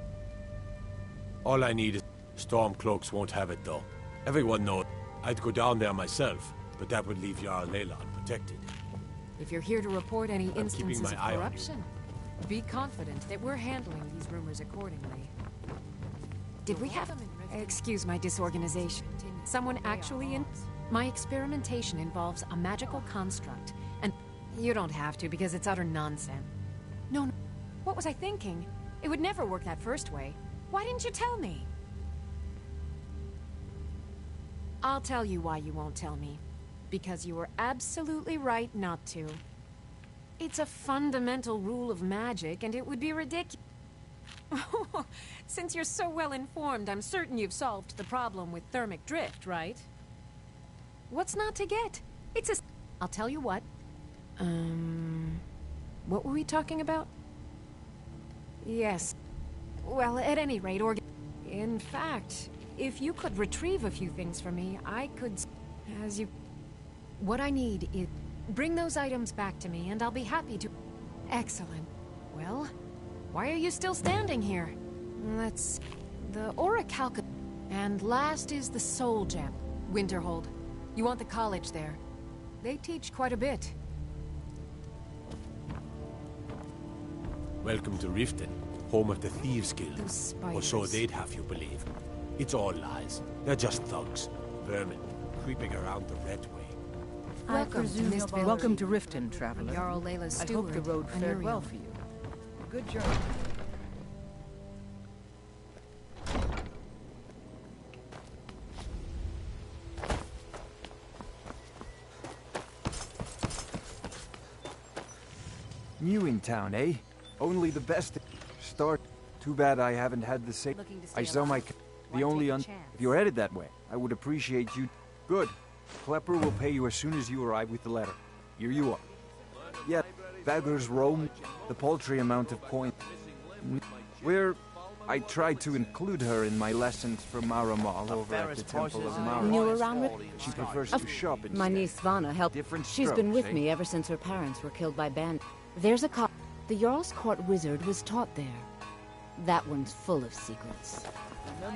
[SPEAKER 3] All I need is... Stormcloaks won't have it, though. Everyone knows. I'd go down there myself, but that would leave Jarl Leila unprotected.
[SPEAKER 12] If you're here to report any
[SPEAKER 3] keeping
[SPEAKER 12] instances
[SPEAKER 3] my
[SPEAKER 12] of
[SPEAKER 3] eye on you.
[SPEAKER 12] corruption, be confident that we're handling these rumors accordingly. Did we have... Excuse my disorganization. Someone actually in... My experimentation involves a magical construct, and you don't have to because it's utter nonsense. No, what was I thinking? It would never work that first way. Why didn't you tell me? I'll tell you why you won't tell me. Because you were absolutely right not to. It's a fundamental rule of magic, and it would be ridiculous. Since you're so well informed, I'm certain you've solved the problem with thermic drift, right? What's not to get? It's a... I'll tell you what. What were we talking about? Yes. Well, at any rate, in fact, if you could retrieve a few things for me, I could... As you... What I need is... Bring those items back to me, and I'll be happy to... Excellent. Well, why are you still standing here? Let's... The Orichalca... And last is the Soul Gem. Winterhold. You want the college there. They teach quite a bit.
[SPEAKER 3] Welcome to Riften, home of the Thieves Guild.
[SPEAKER 12] Those spiders.
[SPEAKER 3] Or so they'd have you believe. It's all lies. They're just thugs. Vermin. Creeping around the Red Way.
[SPEAKER 12] Welcome to Mist Village.
[SPEAKER 2] Welcome to Riften, traveler.
[SPEAKER 12] Jarl Layla's
[SPEAKER 2] I hope the
[SPEAKER 12] steward,
[SPEAKER 2] road fared
[SPEAKER 12] Anuriel.
[SPEAKER 2] well for you. Good journey.
[SPEAKER 4] New in town, eh? Only the best start. Too bad I haven't had the same. I saw my... The only If you're headed that way, I would appreciate you... Good. Klepper will pay you as soon as you arrive with the letter. Here you are. Yeah, beggars roam. The paltry amount of coin. I tried to include her in my lessons for Maramal over at the Temple of Mara.
[SPEAKER 10] New around
[SPEAKER 4] She prefers to shop instead.
[SPEAKER 10] My niece Svana helped. She's been with me ever since her parents were killed by bandits. There's a The Jarl's Court wizard was taught there. That one's full of secrets.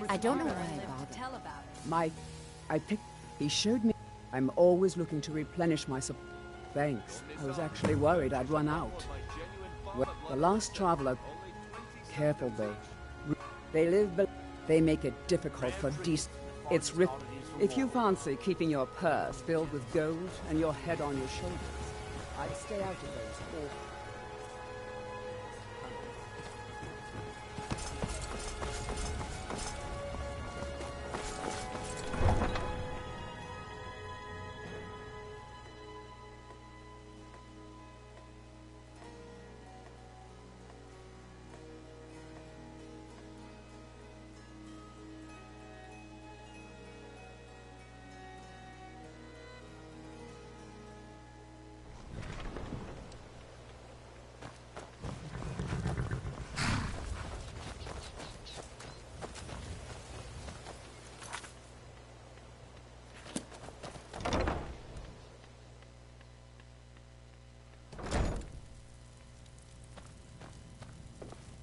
[SPEAKER 10] I don't know why I bothered.
[SPEAKER 17] I picked... He showed me... I'm always looking to replenish my supply. Thanks. I was actually worried I'd run out. Well, the last traveler... Careful, they live... They make it difficult for decent... It's If you fancy keeping your purse filled with gold and your head on your shoulders, I'd stay out of those awful...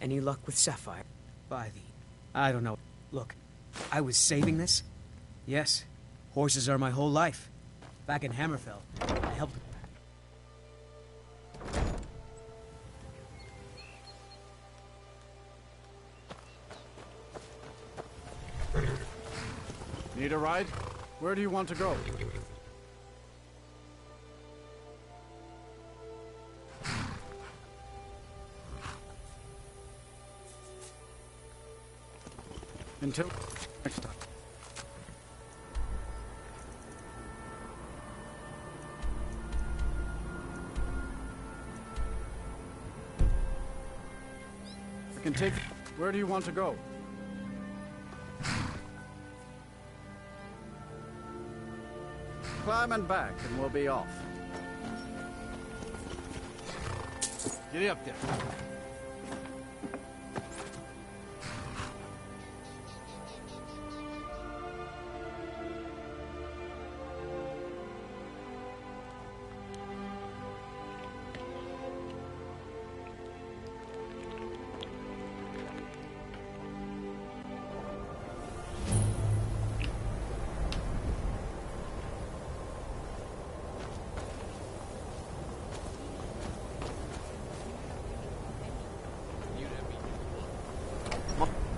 [SPEAKER 5] Any luck with Sapphire? By the... I don't know. Look, I was saving this. Yes, horses are my whole life. Back in Hammerfell, I helped...
[SPEAKER 16] Need a ride? Where do you want to go? Until next time. I can take... Where do you want to go? Climb and back and we'll be off. Get up there.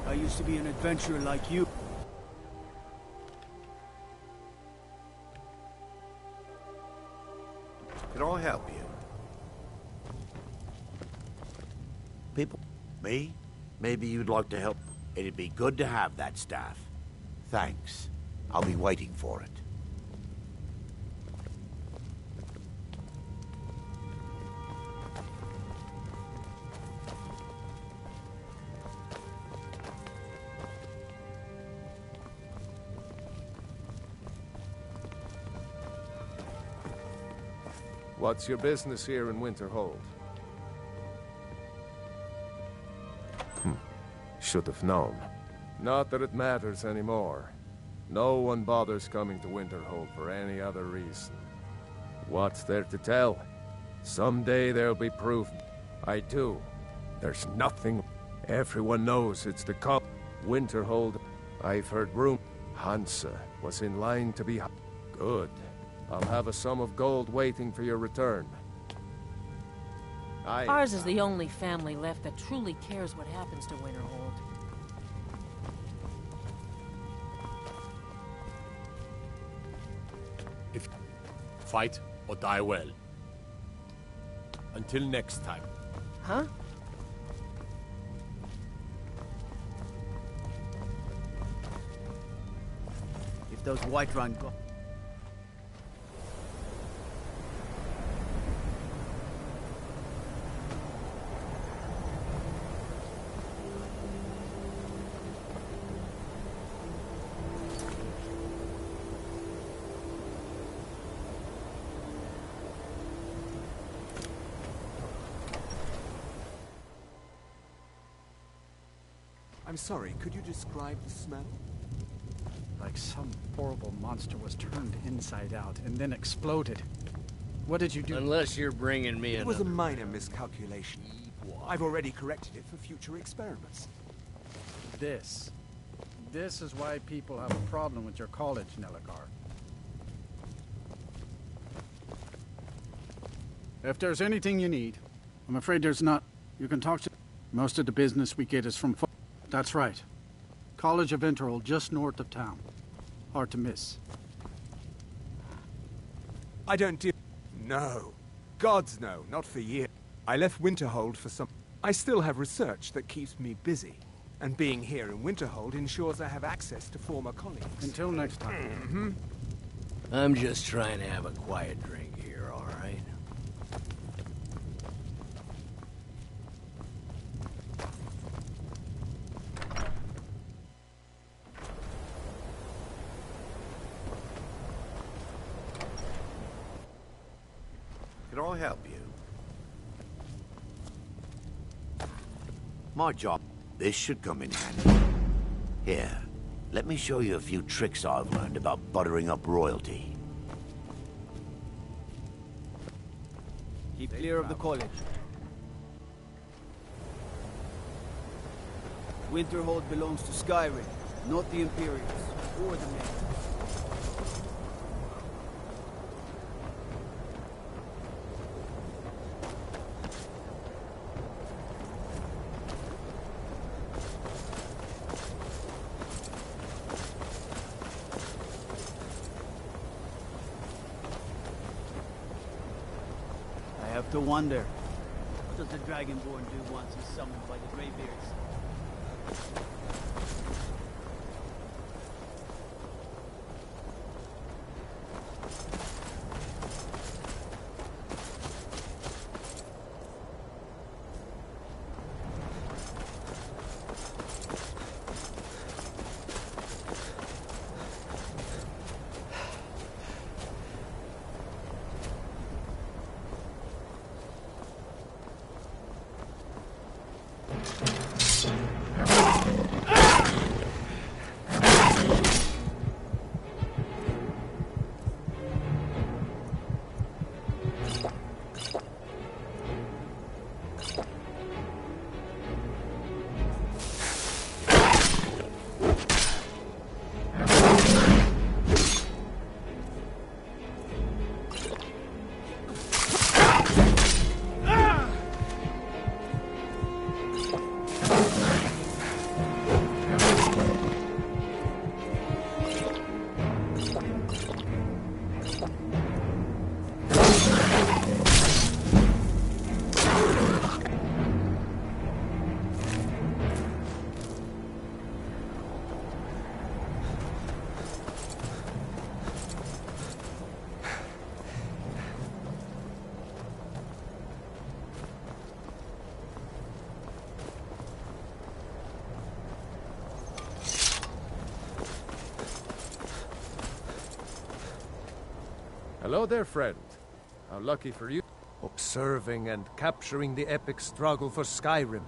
[SPEAKER 20] I used to be an adventurer like you.
[SPEAKER 15] Can I help you? People? Me? Maybe you'd like to help. It'd be good to have that staff. Thanks.
[SPEAKER 8] I'll be waiting for it.
[SPEAKER 21] What's your business here in Winterhold? Should have known. Not that it matters anymore. No one bothers coming to Winterhold for any other reason. What's there to tell? Someday there'll be proof. I do. There's nothing. Everyone knows it's the Winterhold. I've heard room. Hansa was in line to be... Good. I'll have a sum of gold waiting for your return.
[SPEAKER 13] Ours is the only family left that truly cares what happens to Winterhold.
[SPEAKER 3] If fight or die well. Until next time.
[SPEAKER 13] Huh?
[SPEAKER 6] If those Whiterun go...
[SPEAKER 4] I'm sorry, could you describe the smell?
[SPEAKER 16] Like some horrible monster was turned inside out and then exploded. What did you do?
[SPEAKER 7] Unless you're bringing me
[SPEAKER 4] It was a
[SPEAKER 7] another.
[SPEAKER 4] minor miscalculation. I've already corrected it for future experiments.
[SPEAKER 16] This is why people have a problem with your college, Nelagar. If there's anything you need, I'm afraid there's not. You can talk to... Most of the business we get is from... That's right. College of Winterhold, just north of town. Hard to miss.
[SPEAKER 4] I don't do... No. Gods no, not for years. I left Winterhold for some... I still have research that keeps me busy. And being here in Winterhold ensures I have access to former colleagues.
[SPEAKER 16] Until next time.
[SPEAKER 7] I'm just trying to have a quiet drink here, all right?
[SPEAKER 8] Can I help you? My job. This should come in handy. Here, let me show you a few tricks I've learned about buttering up royalty.
[SPEAKER 6] Keep clear of the college. Winterhold belongs to Skyrim, not the Imperials, or the men. I have to wonder, what does the Dragonborn do once he's summoned by the Greybeards?
[SPEAKER 21] Hello there, friend. How lucky for you. Observing and capturing the epic struggle for Skyrim.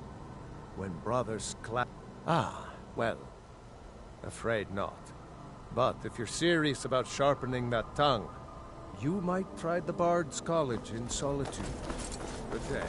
[SPEAKER 21] When brothers clash. Ah, well. Afraid not. But if you're serious about sharpening that tongue, you might try the Bard's College in Solitude. Good day.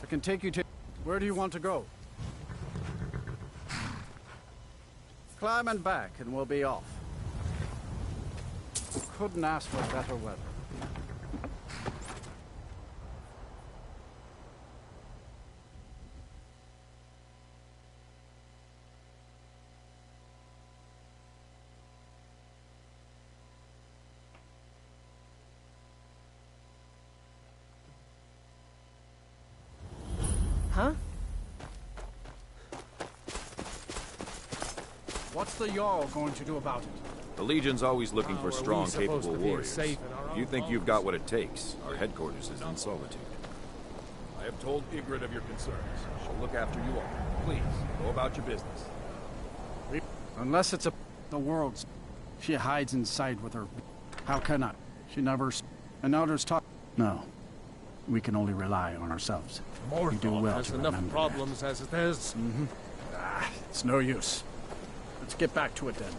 [SPEAKER 16] can take you to... Where do you want to go? Climb and back, and we'll be off. Couldn't ask for better weather.
[SPEAKER 2] Huh?
[SPEAKER 16] What's the Jarl going to do about it?
[SPEAKER 1] The Legion's always looking for strong, capable warriors. If you think you've got what it takes, our headquarters is in Solitude.
[SPEAKER 11] I have told Ygritte of your concerns. She'll look after you all. Please, go about your business.
[SPEAKER 16] Unless it's the world's. She hides inside with her... How can I? She never... And now there's talk... No. We can only rely on ourselves. You do well
[SPEAKER 21] has
[SPEAKER 16] to
[SPEAKER 21] enough
[SPEAKER 16] remember
[SPEAKER 21] problems as it is.
[SPEAKER 16] It's no use. Let's get back to it then.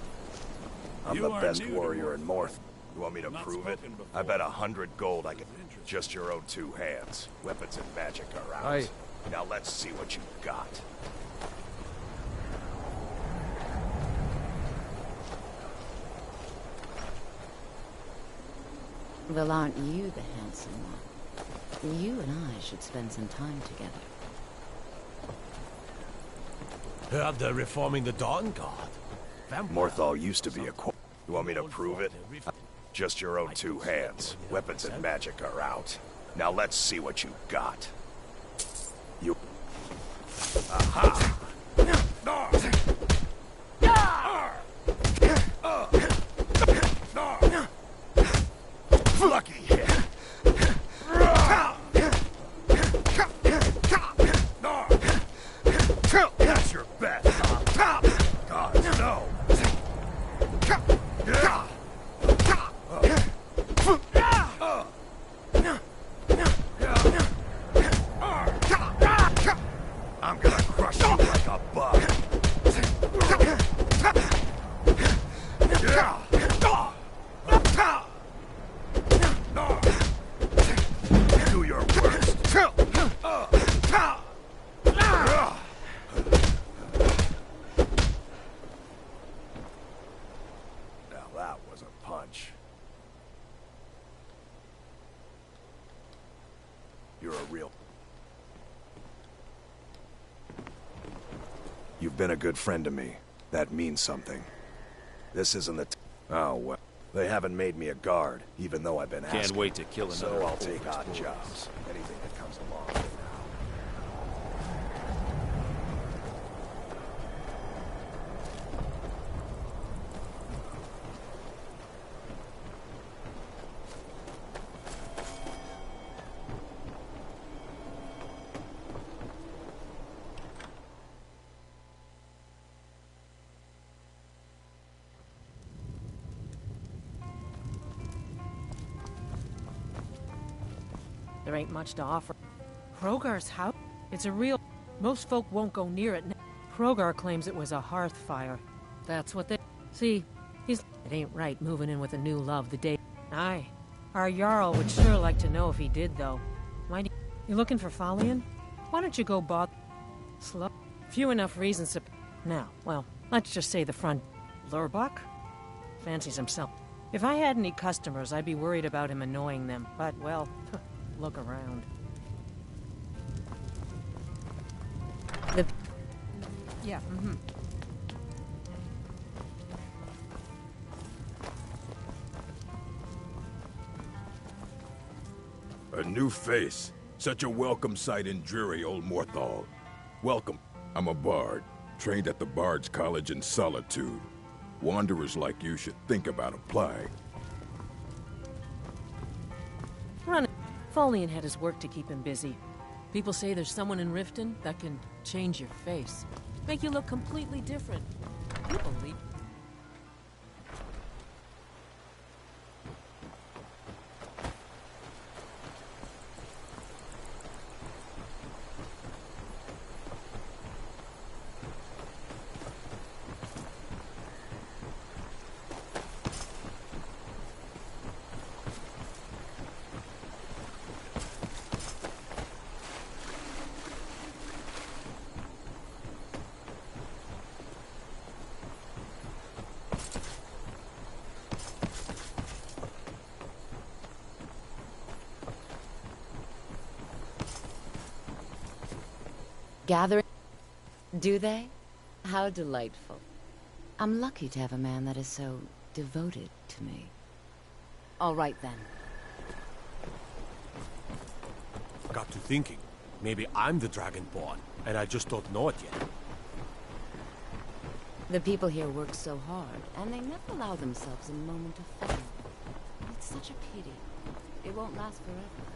[SPEAKER 14] I'm the best warrior in Morth. You want me to prove it? I bet 100 gold I can... Just your own two hands. Weapons and magic are out. Now let's see what you got.
[SPEAKER 10] Well, aren't you the handsome one? You and I should spend some time together.
[SPEAKER 3] Heard they're reforming the Dawn Guard.
[SPEAKER 14] Morthal used to be a... You want me to prove it? Just your own two hands. Weapons and magic are out. Now let's see what you got. You... Aha! Lucky hit. That's your best. God, no. I'm gonna crush you like a bug. Do your worst. Now that was a punch. You're a real... You've been a good friend to me. That means something. This isn't the... Oh, well. They haven't made me a guard, even though I've been asking.
[SPEAKER 1] Can't wait to kill another.
[SPEAKER 14] So I'll take odd jobs. Anything that comes along.
[SPEAKER 13] There ain't much to offer. Hrogar's house? It's a real... Most folk won't go near it. Hrogar claims it was a hearth fire. That's what they... See, he's... It ain't right moving in with a new love the day... Aye. Our Jarl would sure like to know if he did, though. Mind you looking for Falion? Why don't you go bother... Slow? Few enough reasons to... Now, well, let's just say the front... Lurbach? Fancies himself. If I had any customers, I'd be worried about him annoying them. But, well... Look around.
[SPEAKER 19] Yeah,
[SPEAKER 11] A new face. Such a welcome sight in dreary old Morthal. Welcome. I'm a bard, trained at the Bard's College in Solitude. Wanderers like you should think about applying.
[SPEAKER 13] Run it. Folian had his work to keep him busy. People say there's someone in Riften that can change your face. Make you look completely different. You believe...
[SPEAKER 10] Gathering? Do they? How delightful. I'm lucky to have a man that is so devoted to me. All right, then.
[SPEAKER 3] Got to thinking. Maybe I'm the Dragonborn, and I just don't know it yet.
[SPEAKER 10] The people here work so hard, and they never allow themselves a moment of fun. It's such a pity. It won't last forever.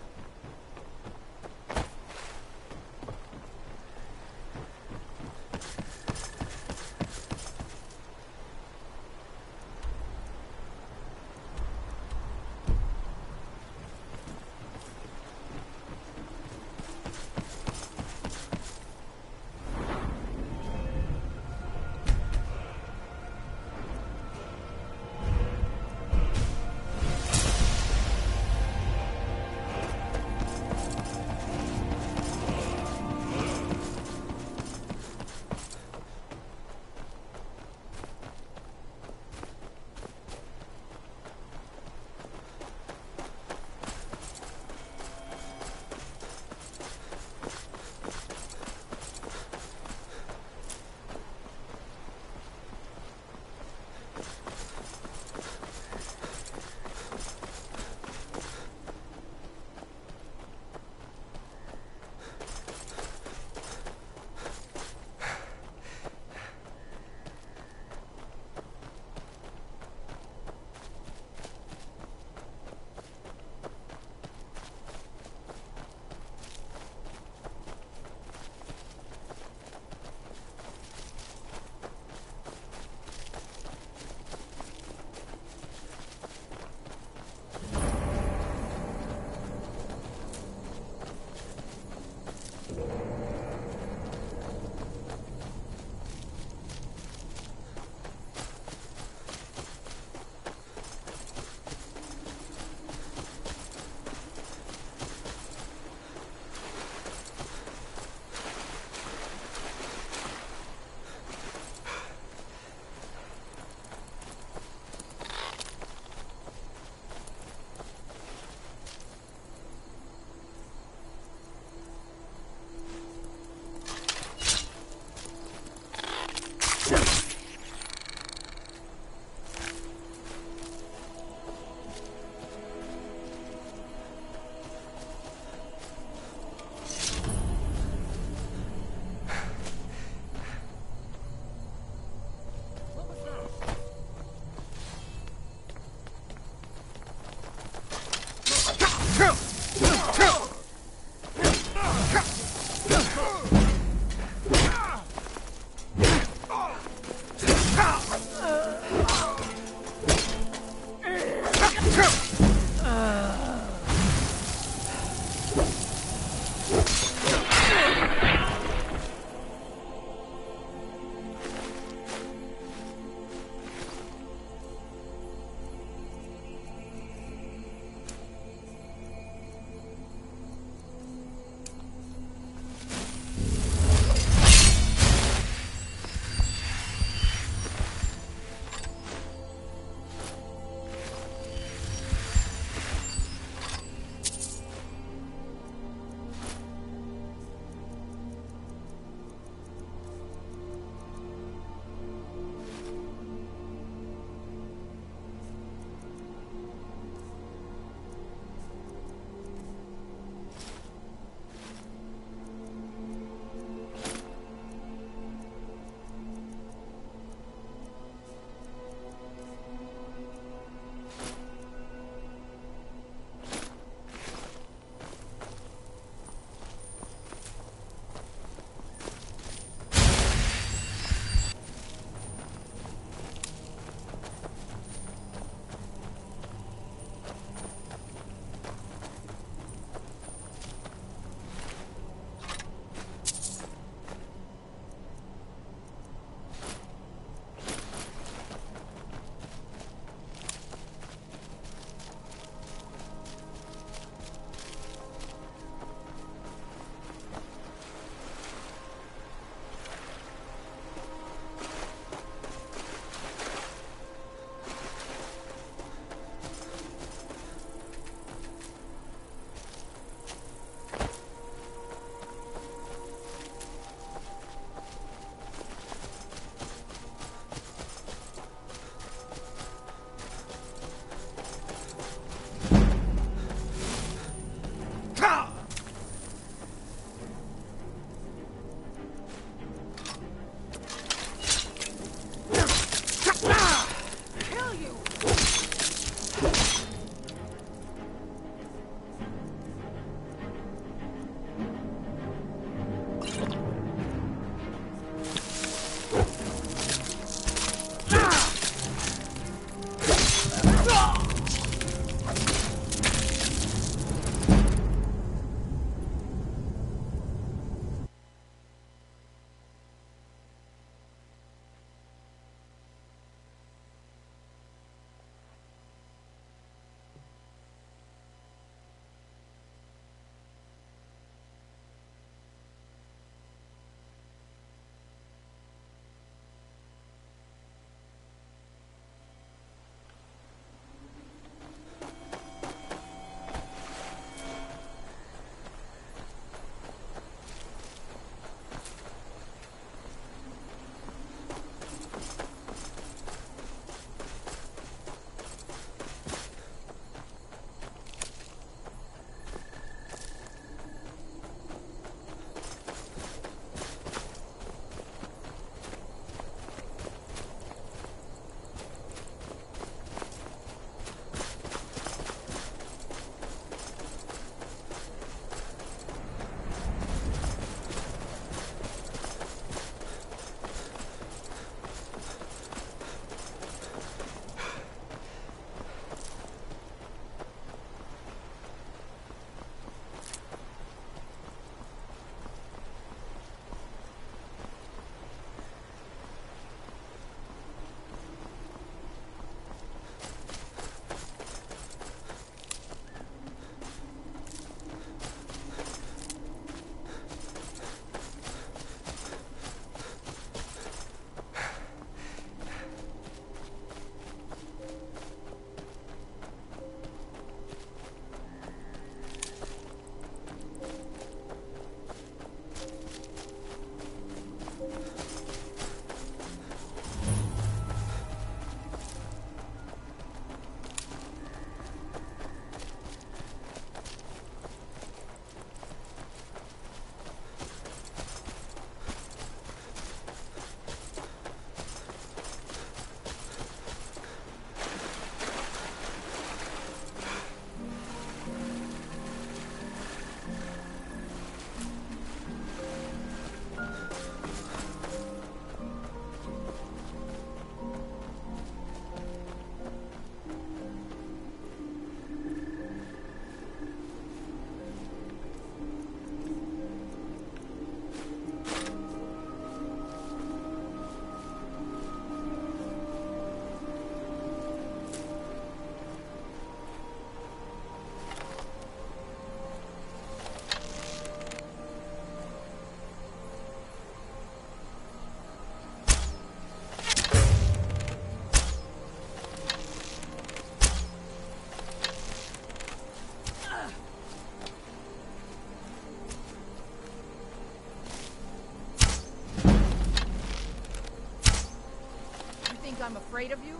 [SPEAKER 19] afraid of you?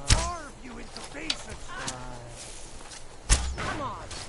[SPEAKER 15] Carve you into pieces!
[SPEAKER 19] Come on!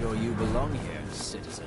[SPEAKER 9] sure you belong here, citizen.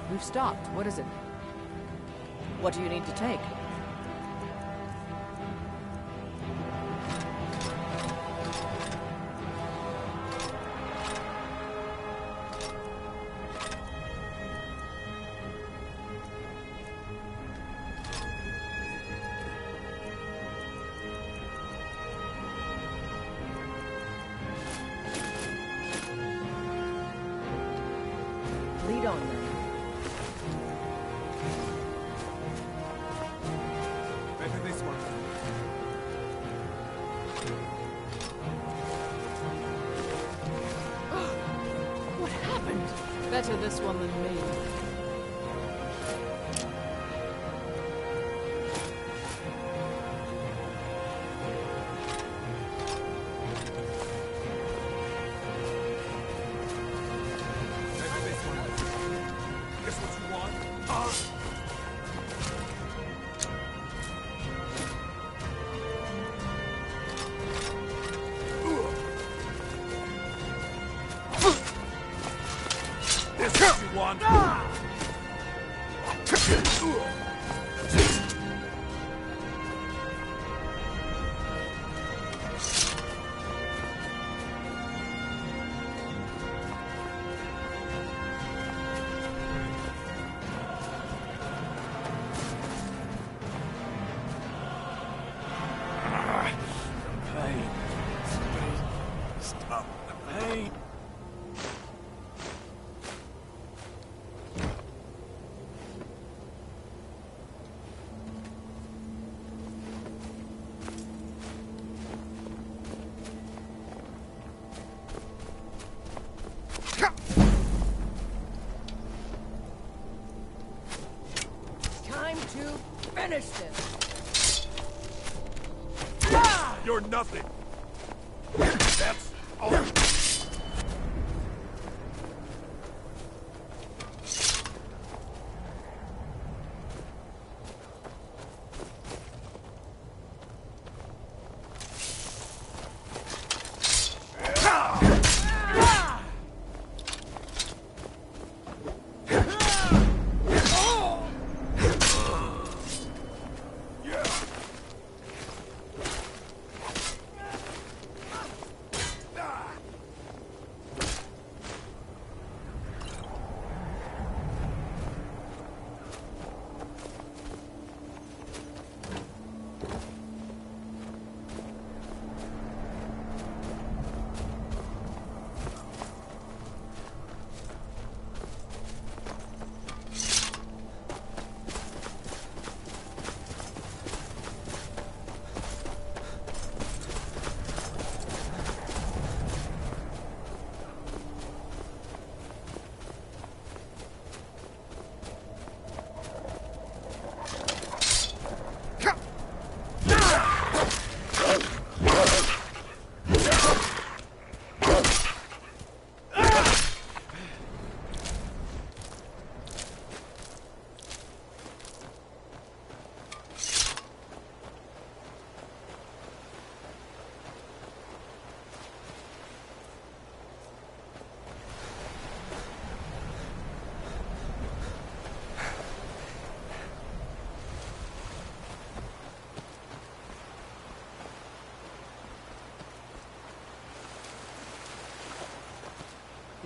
[SPEAKER 2] We've stopped. What is it? What do you need to take? Lead on, then.
[SPEAKER 4] Better this one.
[SPEAKER 2] What happened? Better this one than me. Time to finish this.
[SPEAKER 11] You're nothing. That's all.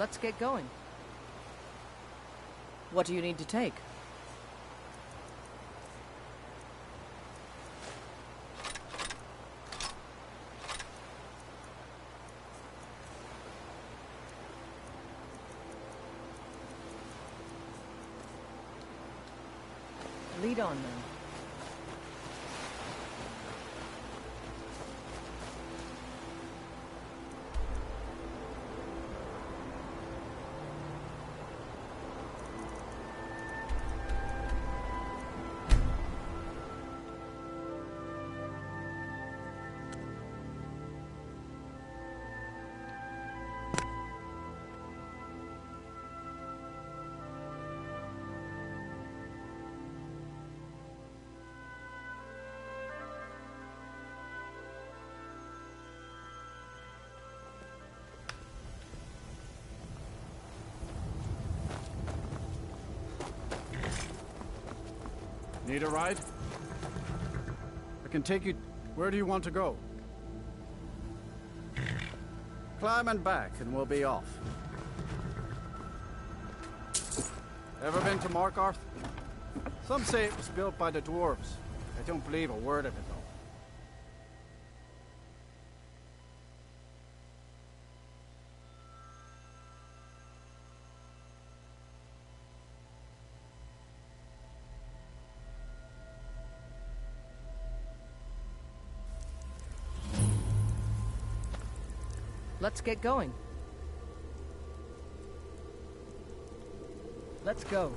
[SPEAKER 2] Let's get going. What do you need to take? Lead on, then.
[SPEAKER 16] Need a ride? I can take you... Where do you want to go? Climb and back, and we'll be off. Ever been to Markarth? Some say it was built by the dwarves. I don't believe a word of it, though.
[SPEAKER 2] Let's get going. Let's go.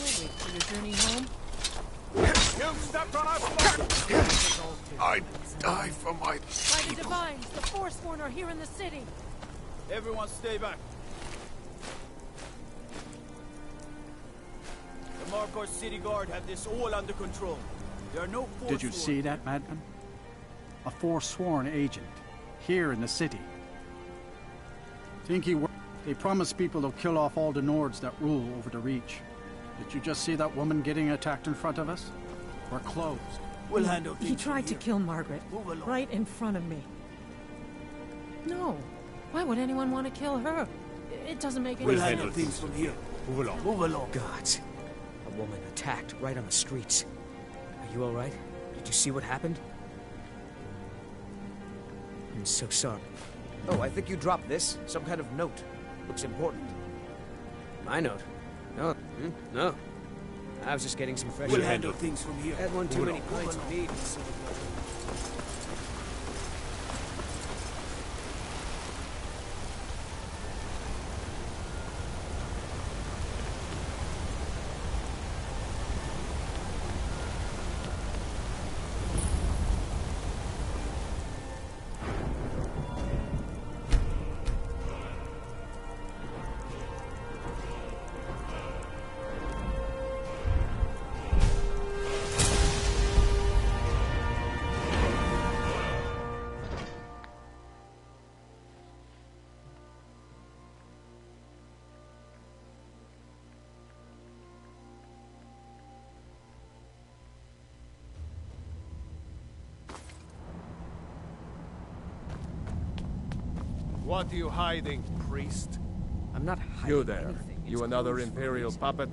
[SPEAKER 2] For your journey home?
[SPEAKER 16] You stepped on our blood!
[SPEAKER 11] I die for my
[SPEAKER 13] By the Divines, the Forsworn are here in the city.
[SPEAKER 6] Everyone stay back. The Markarth City Guard have this all under control. There are no Forsworn.
[SPEAKER 16] Did you see that, madman? A Forsworn agent, here in the city. Think he worked? They promised people to kill off all the Nords that rule over the Reach. Did you just see that woman getting attacked in front of us? We're closed.
[SPEAKER 6] We'll handle things.
[SPEAKER 13] He tried to kill Margaret, right in front of me. No. Why would anyone want to kill her? It doesn't make any sense.
[SPEAKER 6] We'll handle things from here.
[SPEAKER 3] Move along.
[SPEAKER 6] Move along.
[SPEAKER 5] Gods. A woman attacked right on the streets. Are you all right? Did you see what happened? I'm so sorry. Oh, I think you dropped this. Some kind of note. Looks important. My note? No. No. I was just getting some fresh
[SPEAKER 6] We'll
[SPEAKER 5] air.
[SPEAKER 6] handle things from here.
[SPEAKER 5] Had one too many pints of mead.
[SPEAKER 21] What are you hiding, priest?
[SPEAKER 5] I'm not hiding
[SPEAKER 21] You there.
[SPEAKER 5] anything.
[SPEAKER 21] You another Imperial puppet?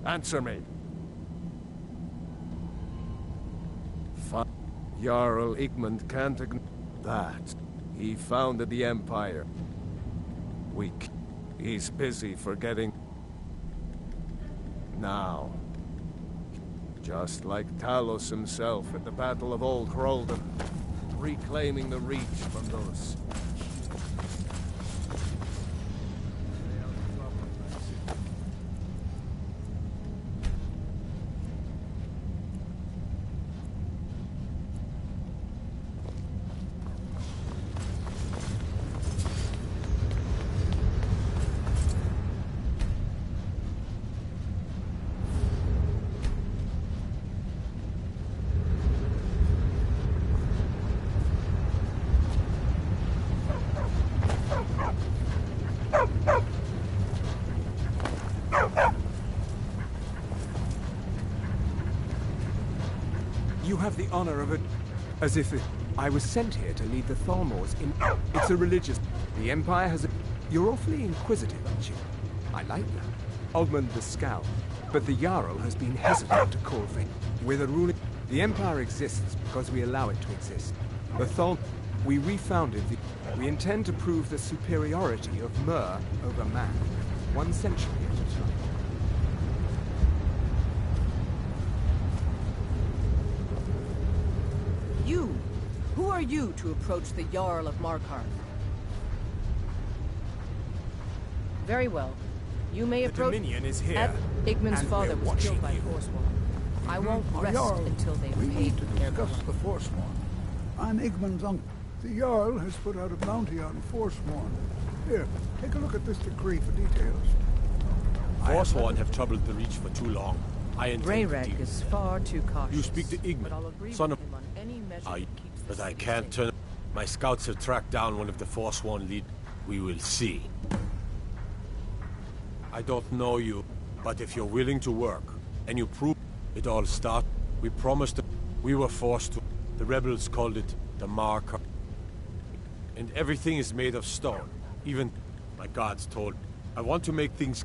[SPEAKER 21] Answer me. Jarl Igmund can't ignore that. He founded the Empire. Weak. He's busy forgetting. Now. Just like Talos himself at the Battle of Old Hroldan. Reclaiming the Reach from those.
[SPEAKER 18] the honor of a... As if I was sent here to lead the Thalmors in... It's a religious... The Empire has a... You're awfully inquisitive, aren't you? I like that. Ogmund the Scowl. But the Jarl has been hesitant to call for... With a ruling... The Empire exists because we allow it to exist. The Thalm... We refounded the... We intend to prove the superiority of Myr over man. 1 century at a time.
[SPEAKER 2] You! Who are you to approach the Jarl of Markarth? Very well. You may approach...
[SPEAKER 18] The Dominion is here.
[SPEAKER 2] Igmund's father was killed by Forsworn. I won't rest
[SPEAKER 22] Jarl,
[SPEAKER 2] until they've
[SPEAKER 22] we
[SPEAKER 2] paid
[SPEAKER 22] need to
[SPEAKER 2] their
[SPEAKER 22] discuss
[SPEAKER 2] blood.
[SPEAKER 22] the Forsworn. I'm Igmund's uncle. The Jarl has put out a bounty on Forsworn. Here, take a look at this decree for details.
[SPEAKER 3] Forsworn have troubled the Reach for too long. I intend to deal.
[SPEAKER 2] Is far too cautious.
[SPEAKER 3] You speak to Igmund, son of... But I can't turn... My scouts have tracked down one of the Forsworn lead. We will see. I don't know you, but if you're willing to work, and you prove it all start, we promised... We were forced to... The rebels called it the Marker. And everything is made of stone. Even my gods told... I want to make things...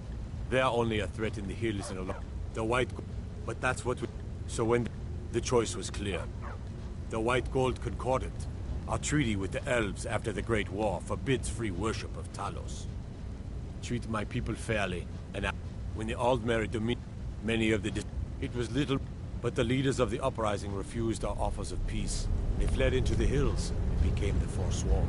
[SPEAKER 3] They're only a threat in the hills and along... The White... But that's what we... So when... The choice was clear. The White Gold Concordant, our treaty with the elves after the Great War, forbids free worship of Talos. Treat my people fairly, and when the Aldmeri dominated many of the... It was little, but the leaders of the uprising refused our offers of peace. They fled into the hills and became the Forsworn.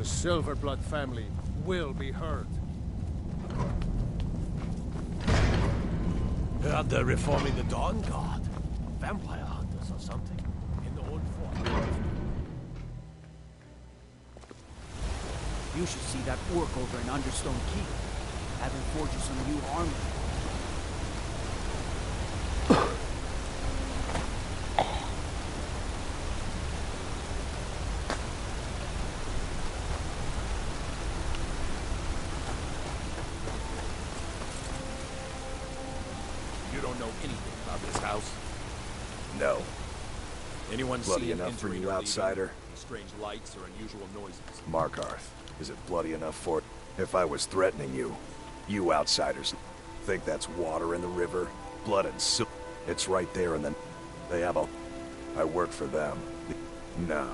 [SPEAKER 21] Silverblood family will be heard.
[SPEAKER 3] Heard they're reforming the Dawn Guard. Vampire hunters or something. In the old fort.
[SPEAKER 6] You should see that orc over in Understone Keep. Having forged some new armor.
[SPEAKER 14] No.
[SPEAKER 1] Anyone
[SPEAKER 14] bloody
[SPEAKER 1] see
[SPEAKER 14] enough for you, outsider?
[SPEAKER 1] Strange lights or unusual noises.
[SPEAKER 14] Markarth, is it bloody enough for... If I was threatening you, you outsiders think that's water in the river? Blood and silk. It's right there and then they have a... I work for them. No.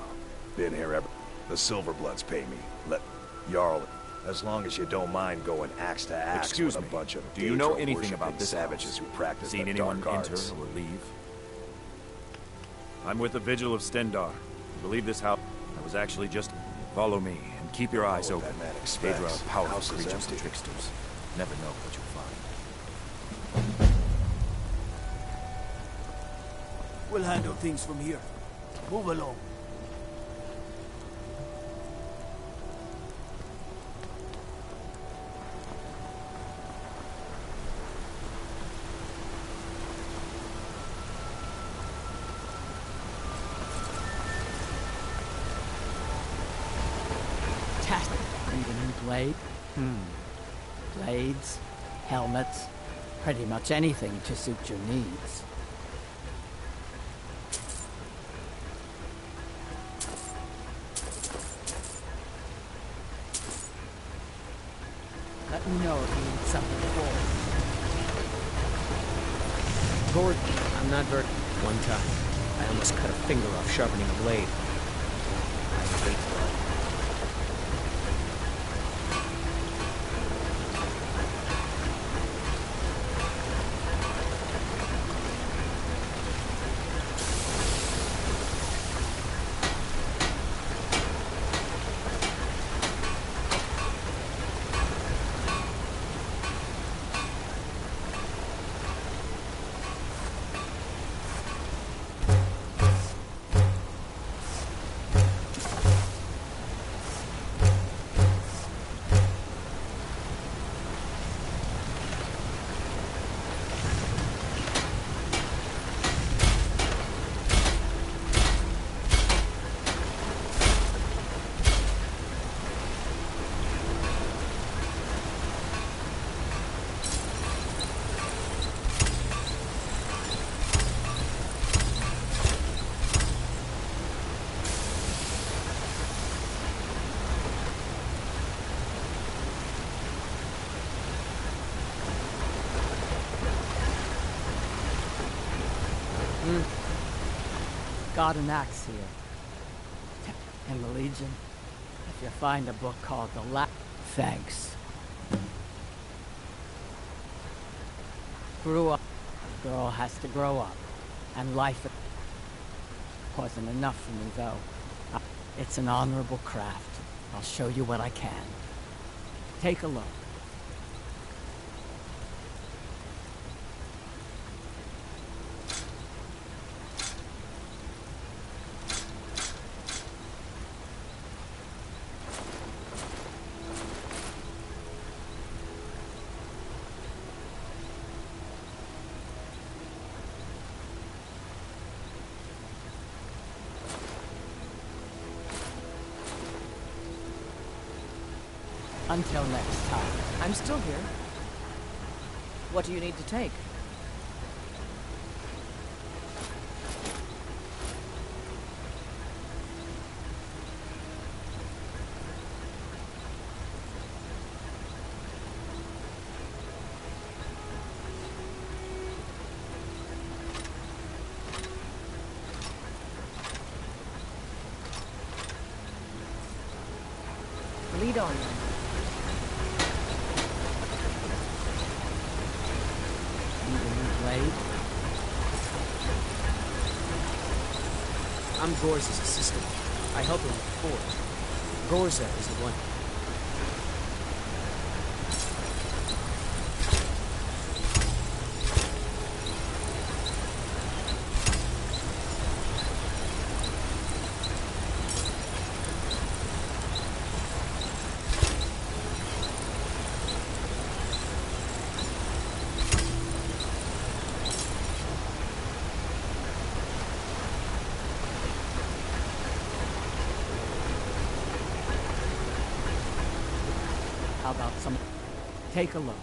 [SPEAKER 14] Been here ever. The Silverbloods pay me. Let... Jarl... As long as you don't mind going axe to axe
[SPEAKER 1] Excuse
[SPEAKER 14] with
[SPEAKER 1] me.
[SPEAKER 14] A bunch of
[SPEAKER 1] Do you know anything
[SPEAKER 14] Daedra-worshipping
[SPEAKER 1] about this
[SPEAKER 14] savages who practice
[SPEAKER 1] Seen
[SPEAKER 14] the
[SPEAKER 1] anyone
[SPEAKER 14] dark
[SPEAKER 1] enter
[SPEAKER 14] arts?
[SPEAKER 1] or leave? I'm with the Vigil of Stendar. I believe this house... I was actually just... Follow me, and keep your eyes open.
[SPEAKER 14] That man expects.
[SPEAKER 1] Daedra are powerful
[SPEAKER 14] House is
[SPEAKER 1] creatures and
[SPEAKER 14] empty.
[SPEAKER 1] tricksters. Never know what you'll find.
[SPEAKER 6] We'll handle things from here. Move along.
[SPEAKER 23] Need a new blade? Blades, helmets, pretty much anything to suit your needs. Let me know if you need something for it.
[SPEAKER 5] Gord, I'm not very... One time, I almost cut a finger off sharpening a blade. I hate blood.
[SPEAKER 23] Got an axe here. In the Legion, if you find a book called The Thanks. Grew up. A girl has to grow up. And life wasn't enough for me, though. It's an honorable craft. I'll show you what I can. Take a look. Until next time.
[SPEAKER 2] I'm still here. What do you need to take? Lead on.
[SPEAKER 5] I'm Gorza's assistant. I help him with the forge. Gorza is the one.
[SPEAKER 23] How about some... Take a look.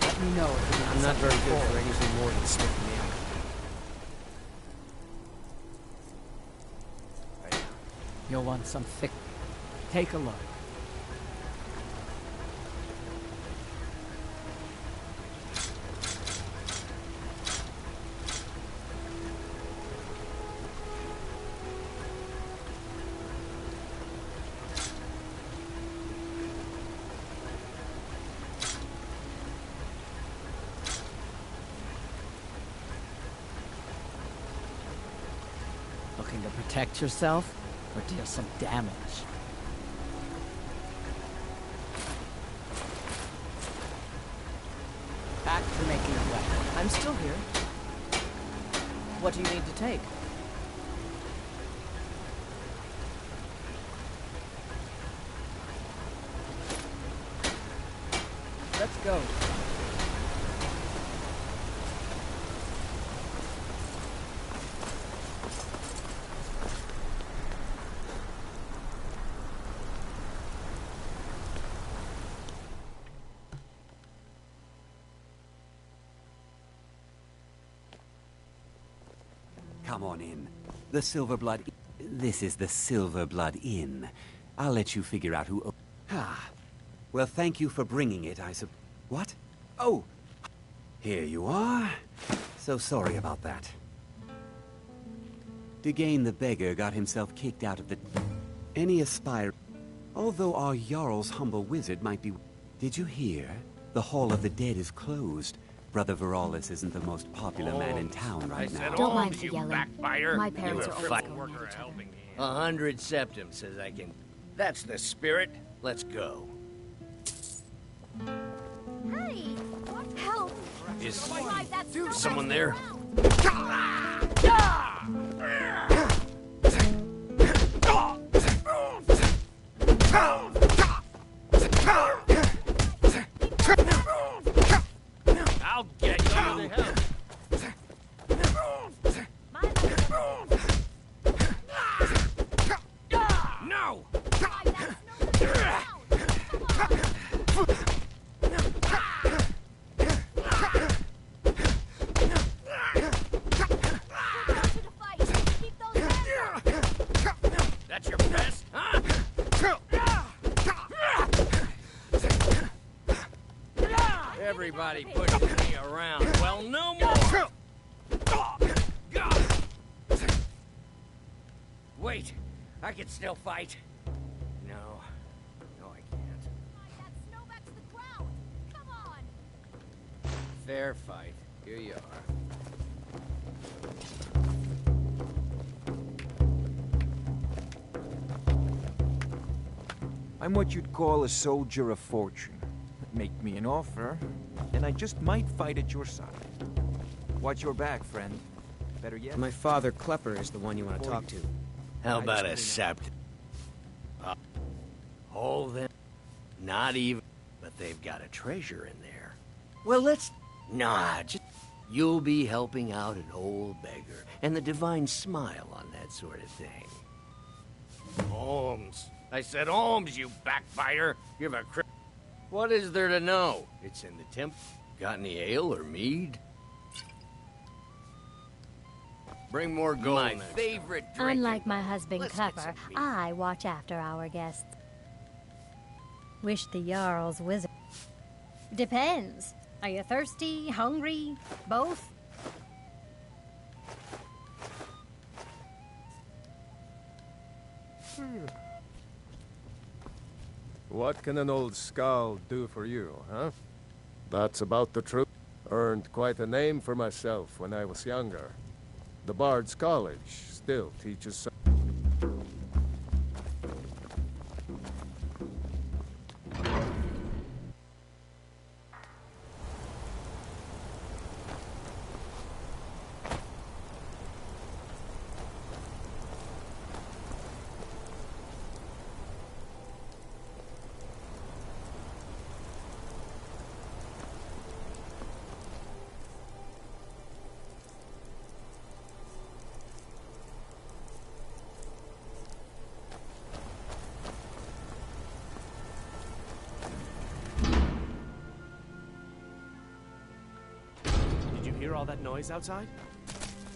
[SPEAKER 23] Let me know if
[SPEAKER 5] I'm not very good for anything more than sticking in.
[SPEAKER 23] You'll want some thick... Take a look. Looking to protect yourself or deal some damage? Back to making a weapon.
[SPEAKER 2] I'm still here. What do you need to take? Let's go.
[SPEAKER 12] Come on in. The Silverblood... This is the Silverblood Inn. I'll let you figure out who... Ah. Well, thank you for bringing it, What? Oh! Here you are. So sorry about that. Dugain the Beggar got himself kicked out of the... Any aspire... Although our Jarl's humble wizard might be... Did you hear? The Hall of the Dead is closed. Brother Veralis isn't the most popular man in town right now.
[SPEAKER 10] Don't mind the yelling.
[SPEAKER 9] Backfire.
[SPEAKER 10] My parents are always
[SPEAKER 9] fight
[SPEAKER 10] going
[SPEAKER 9] worker
[SPEAKER 10] at each other.
[SPEAKER 9] helping me. 100 septum says I can. That's the spirit. Let's go.
[SPEAKER 10] Hey! What? Help!
[SPEAKER 9] Is someone there? I'll get you. No! That's your best, huh? Everybody pushes me around. Well, no more! Wait, I can still fight. No, I can't. Fair fight. Here you are.
[SPEAKER 4] I'm what you'd call a soldier of fortune. Make me an offer, and I just might fight at your side. Watch your back, friend. Better yet...
[SPEAKER 5] My father, Klepper, is the one you want to talk to.
[SPEAKER 9] How about a sept? All them? Not even. But they've got a treasure in there. Well, let's... Nah, just... You'll be helping out an old beggar, and the divine smile on that sort of thing. Holmes. I said Holmes, you backbiter. Give a crap. What is there to know? It's in the temple. Got any ale or mead? Bring more gold. My favorite drink.
[SPEAKER 7] Unlike my husband Klepper, I watch after our guests. Wish the Jarl's wizard. Depends. Are you thirsty, hungry, both?
[SPEAKER 21] What can an old skull do for you, huh? That's about the truth. Earned quite a name for myself when I was younger. The Bard's College still teaches some...
[SPEAKER 17] All that noise outside?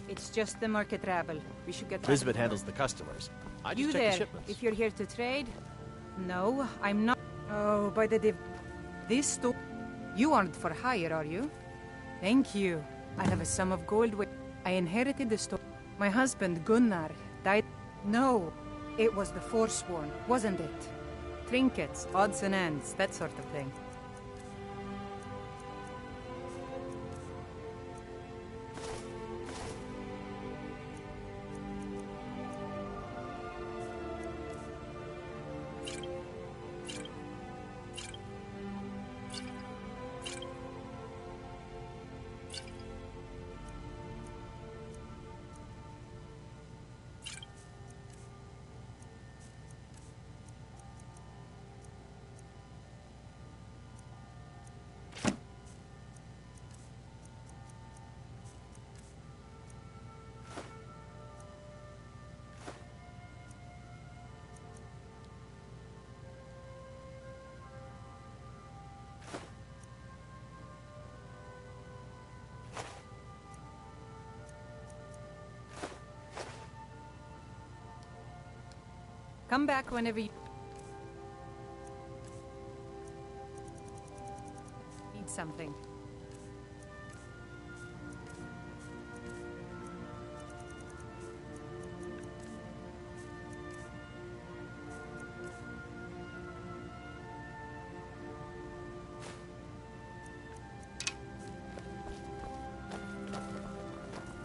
[SPEAKER 19] It's just the market rabble. We should get...
[SPEAKER 17] Elizabeth handles the customers. I just
[SPEAKER 19] you
[SPEAKER 17] check
[SPEAKER 19] there,
[SPEAKER 17] the shipments.
[SPEAKER 19] if you're here to trade? No, I'm not. Oh, by the this store... You aren't for hire, are you? Thank you. I have a sum of gold I inherited the store. My husband, Gunnar, died... No, it was the Forsworn, wasn't it? Trinkets, odds and ends, that sort of thing. Come back whenever you need something.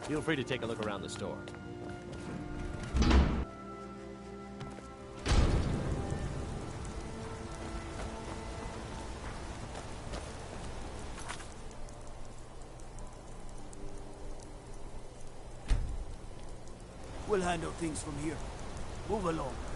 [SPEAKER 17] Feel free to take a look around the store.
[SPEAKER 6] We'll handle things from here. Move along.